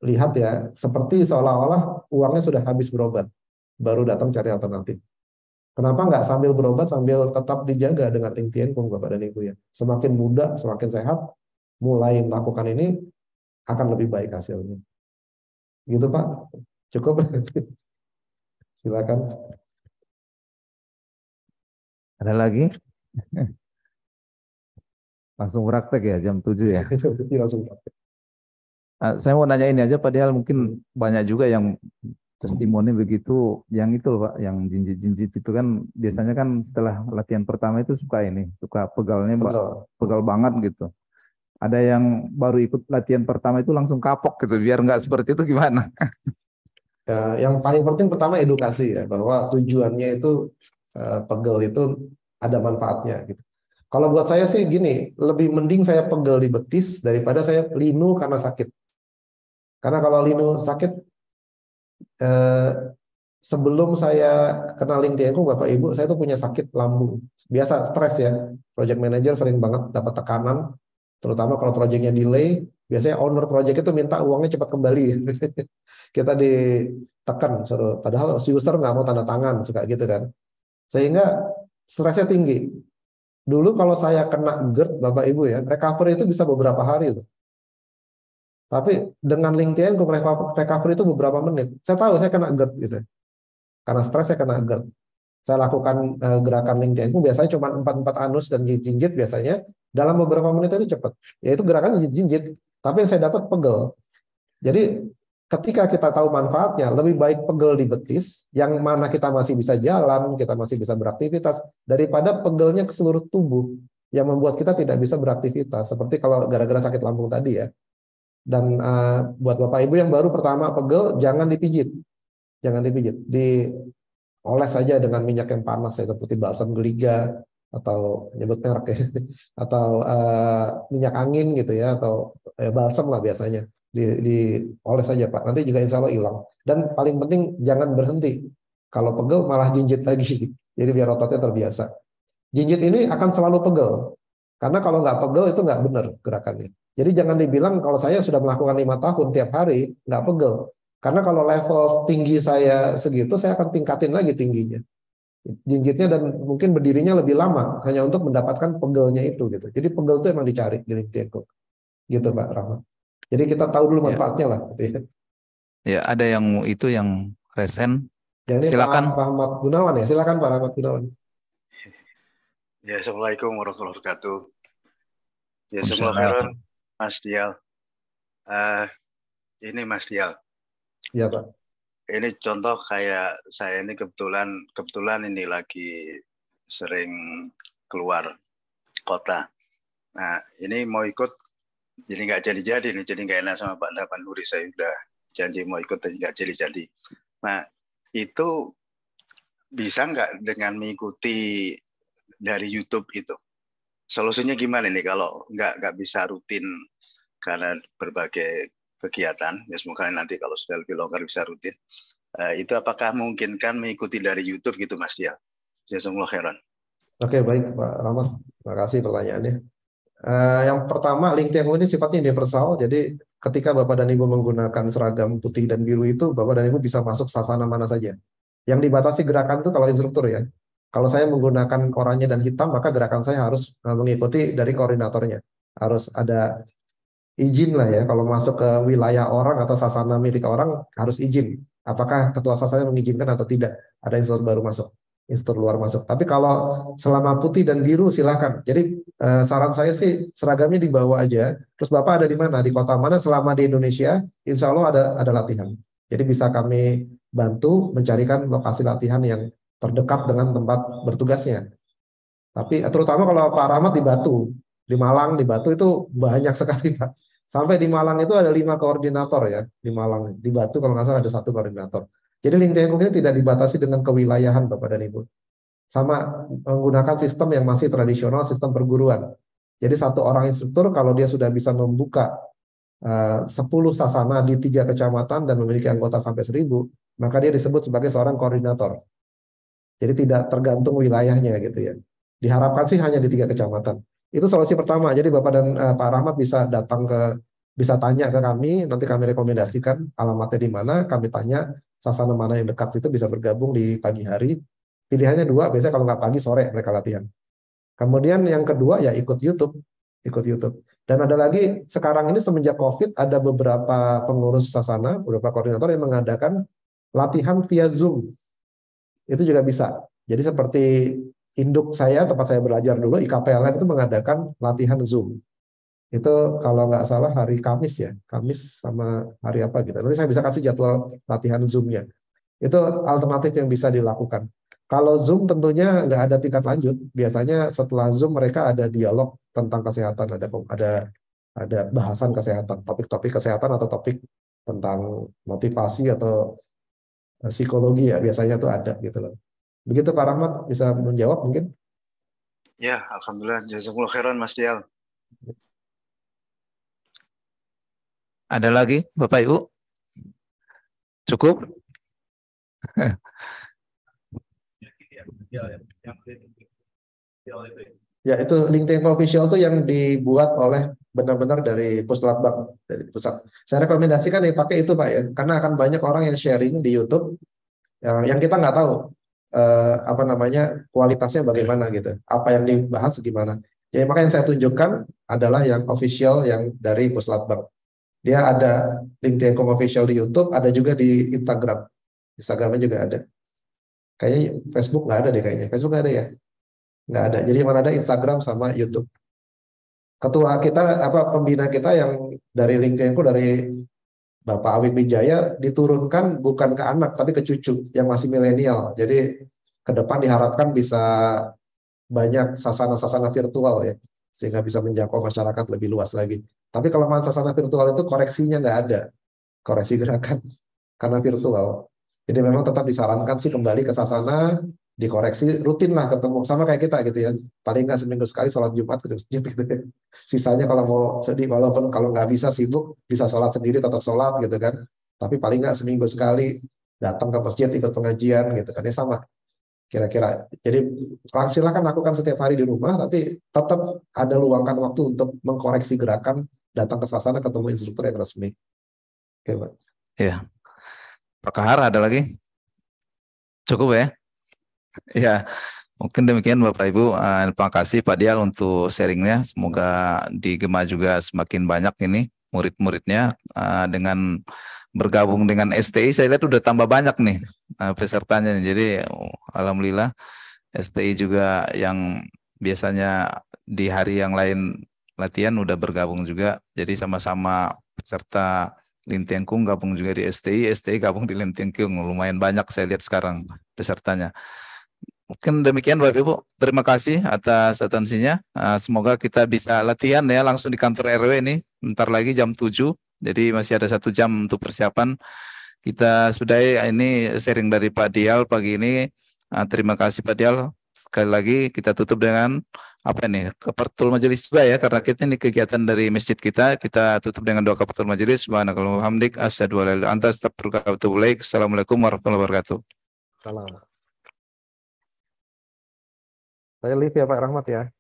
lihat ya, seperti seolah-olah uangnya sudah habis berobat, baru datang cari alternatif. Kenapa nggak sambil berobat sambil tetap dijaga dengan link TNComm Bapak dan Ibu ya. Semakin muda, semakin sehat, mulai melakukan ini akan lebih baik hasilnya. Gitu Pak, cukup. Silakan. Ada lagi? Langsung praktek ya jam 7 ya. Langsung praktek. Saya mau nanya ini aja padahal mungkin banyak juga yang testimoni begitu, yang itu loh Pak, yang jinjit-jinjit itu kan biasanya kan setelah latihan pertama itu suka pegalnya pegal banget gitu. Ada yang baru ikut latihan pertama itu langsung kapok gitu, biar nggak seperti itu gimana? Ya, yang paling penting pertama edukasi ya, bahwa tujuannya itu pegel itu ada manfaatnya gitu. Kalau buat saya sih gini, lebih mending saya pegel di betis daripada saya linu karena sakit. Karena kalau linu sakit, sebelum saya kena link TNComm Bapak Ibu, saya tuh punya sakit lambung. Biasa stres ya, project manager sering banget dapat tekanan, terutama kalau projectnya delay, biasanya owner project itu minta uangnya cepat kembali. Kita ditekan, padahal si user nggak mau tanda tangan, suka gitu kan. Sehingga stresnya tinggi. Dulu kalau saya kena GERD, Bapak Ibu ya, recovery itu bisa beberapa hari tuh. Tapi dengan link TNComm recovery itu beberapa menit. Saya tahu saya kena GERD gitu. Karena stres saya kena GERD. Saya lakukan gerakan link TNComm biasanya cuma 4-4 anus dan jinjit biasanya. Dalam beberapa menit itu cepat. Yaitu gerakan jinjit. Tapi yang saya dapat pegel. Jadi ketika kita tahu manfaatnya, lebih baik pegel di betis, yang mana kita masih bisa jalan, kita masih bisa beraktivitas, daripada pegelnya ke seluruh tubuh, yang membuat kita tidak bisa beraktivitas. Seperti kalau gara-gara sakit lambung tadi ya. Dan buat Bapak Ibu yang baru pertama pegel, jangan dipijit. Jangan dipijit. Dioles saja dengan minyak yang panas, ya, seperti balsam geliga, atau nyebut merek ya, atau minyak angin gitu ya, atau balsam lah biasanya. Dioles saja Pak, nanti juga insya Allah hilang. Dan paling penting jangan berhenti. Kalau pegel malah jinjit lagi. Jadi biar ototnya terbiasa. Jinjit ini akan selalu pegel. Karena kalau nggak pegel itu nggak benar gerakannya. Jadi jangan dibilang kalau saya sudah melakukan 5 tahun tiap hari nggak pegel. Karena kalau level tinggi saya segitu, saya akan tingkatin lagi tingginya. Jinjitnya dan mungkin berdirinya lebih lama hanya untuk mendapatkan pegelnya itu gitu. Jadi pegel itu emang dicari di Ling Tieng Kung. Gitu Pak Rahmat. Jadi kita tahu dulu manfaatnya lah. Gitu ya. Ya, ada yang itu yang resen. Yang ini Silakan. Pak Rahmat Gunawan ya. Silakan Pak Rahmat Gunawan. Ya, Assalamualaikum warahmatullahi wabarakatuh. Ya, Waalaikumsalam. khairan, Mas Dial. Ini Mas Dial. Iya Pak. Ini contoh kayak saya ini kebetulan ini lagi sering keluar kota. Nah, ini mau ikut, jadi nggak jadi-jadi nih, jadi nggak enak sama Pak Dapan Nuri. Saya udah janji mau ikut, tapi nggak jadi-jadi. Nah, itu bisa nggak dengan mengikuti dari YouTube itu? Solusinya gimana nih kalau nggak bisa rutin karena berbagai kegiatan? Ya semoga nanti kalau sudah lebih longgar bisa rutin. Itu apakah memungkinkan mengikuti dari YouTube gitu Mas Dia? Jazakumullah khairan. Oke, baik Pak Rahmat. Terima kasih pertanyaannya. Yang pertama, Ling Tieng Kung ini sifatnya universal. Jadi ketika Bapak dan Ibu menggunakan seragam putih dan biru itu, Bapak dan Ibu bisa masuk sasana mana saja. Yang dibatasi gerakan itu kalau instruktur ya. Kalau saya menggunakan oranye dan hitam, maka gerakan saya harus mengikuti dari koordinatornya. Harus ada izin lah ya. Kalau masuk ke wilayah orang atau sasana milik orang, harus izin. Apakah ketua sasana mengizinkan atau tidak? Ada instruktur baru masuk, instruktur luar masuk. Tapi kalau selama putih dan biru silakan. Jadi saran saya sih seragamnya dibawa aja. Terus Bapak ada di mana? Di kota mana? Selama di Indonesia, insya Allah ada latihan. Jadi bisa kami bantu mencarikan lokasi latihan yang terdekat dengan tempat bertugasnya. Tapi terutama kalau Pak Rahmat di Batu, di Malang, di Batu itu banyak sekali Pak. Sampai di Malang itu ada 5 koordinator ya, di Malang. Di Batu kalau nggak salah ada 1 koordinator. Jadi Ling Tieng Kung ini tidak dibatasi dengan kewilayahan Bapak dan Ibu. Sama menggunakan sistem yang masih tradisional, sistem perguruan. Jadi 1 orang instruktur kalau dia sudah bisa membuka 10 sasana di 3 kecamatan dan memiliki anggota sampai 1000, maka dia disebut sebagai seorang koordinator. Jadi tidak tergantung wilayahnya gitu ya. Diharapkan sih hanya di 3 kecamatan. Itu solusi pertama. Jadi Bapak dan Pak Rahmat bisa bisa tanya ke kami, nanti kami rekomendasikan alamatnya di mana, kami tanya sasana mana yang dekat situ bisa bergabung di pagi hari. Pilihannya 2, biasanya kalau nggak pagi sore mereka latihan. Kemudian yang kedua ya ikut YouTube. Dan ada lagi sekarang ini semenjak COVID ada beberapa pengurus sasana, beberapa koordinator yang mengadakan latihan via Zoom. Itu juga bisa. Jadi seperti induk saya, tempat saya belajar dulu, IKPLN itu mengadakan latihan Zoom. Itu kalau nggak salah hari Kamis ya, Kamis sama hari apa gitu. Nanti saya bisa kasih jadwal latihan Zoom-nya. Itu alternatif yang bisa dilakukan. Kalau Zoom tentunya nggak ada tingkat lanjut. Biasanya setelah Zoom mereka ada dialog tentang kesehatan, ada bahasan kesehatan, topik-topik kesehatan atau topik tentang motivasi atau psikologi ya biasanya tuh ada gitu loh. Begitu Pak Rahmat bisa menjawab mungkin? Ya, alhamdulillah. Jazakumullah khairan Mas Dial. Ada lagi Bapak Ibu? Cukup? Ya itu Ling Tieng Kung Official itu yang dibuat oleh benar-benar dari Puslatbang, dari pusat. Saya rekomendasikan yang pakai itu Pak ya, karena akan banyak orang yang sharing di YouTube yang kita nggak tahu kualitasnya bagaimana gitu, apa yang dibahas gimana. Jadi maka yang saya tunjukkan adalah yang official yang dari Puslatbang. Dia ada Ling Tieng Kung Official di YouTube, ada juga di Instagram. Instagramnya juga ada. Kayaknya Facebook nggak ada deh kayaknya. Facebook nggak ada ya? Nggak ada. Jadi mana ada Instagram sama YouTube. Ketua kita, pembina kita yang dari Ling Tieng Kung, dari Bapak Awik Wijaya diturunkan bukan ke anak tapi ke cucu yang masih milenial. Jadi ke depan diharapkan bisa banyak sasana-sasana virtual ya, sehingga bisa menjangkau masyarakat lebih luas lagi. Tapi kelemahan sasana virtual itu koreksinya nggak ada, koreksi gerakan karena virtual. Jadi memang tetap disarankan sih kembali ke sasana, dikoreksi rutin lah, ketemu sama kayak kita gitu ya, paling nggak seminggu sekali sholat Jumat ke masjid gitu ya. Sisanya kalau mau sedih, walaupun kalau nggak bisa sibuk bisa sholat sendiri tetap sholat gitu kan. tapi paling nggak seminggu sekali datang ke masjid ikut pengajian gitu kan, ya sama kira-kira. Jadi silahkan lakukan setiap hari di rumah, tapi tetap ada luangkan waktu untuk mengkoreksi gerakan, datang ke sasana ketemu instruktur yang resmi. Oke, Pak. Ya, Pak Kahar ada lagi? Cukup ya? Ya, mungkin demikian Bapak Ibu. Terima kasih Pak Dial untuk sharingnya. Semoga di Gema juga semakin banyak ini murid-muridnya, dengan bergabung dengan STI. Saya lihat udah tambah banyak nih pesertanya. Jadi alhamdulillah STI juga yang biasanya di hari yang lain latihan udah bergabung juga. Jadi sama-sama peserta Lintengkung gabung juga di STI, STI gabung di Lintengkung. Lumayan banyak saya lihat sekarang pesertanya. Mungkin demikian Bapak Ibu. Terima kasih atas atensinya. Semoga kita bisa latihan ya langsung di kantor RW ini. Bentar lagi jam 7. Jadi masih ada 1 jam untuk persiapan. Kita sudahi ini sharing dari Pak Dial pagi ini. Terima kasih Pak Dial. Sekali lagi kita tutup dengan apa nih? Kafaratul majelis juga ya, karena kita ini kegiatan dari masjid kita. Kita tutup dengan doa kafaratul majelis. Subhanakallahumma wa bihamdik asyhadu an la ilaha illa anta astaghfiruka wa atubu ilaik. Assalamualaikum warahmatullahi wabarakatuh. Salam. Saya live ya Pak Rahmat ya.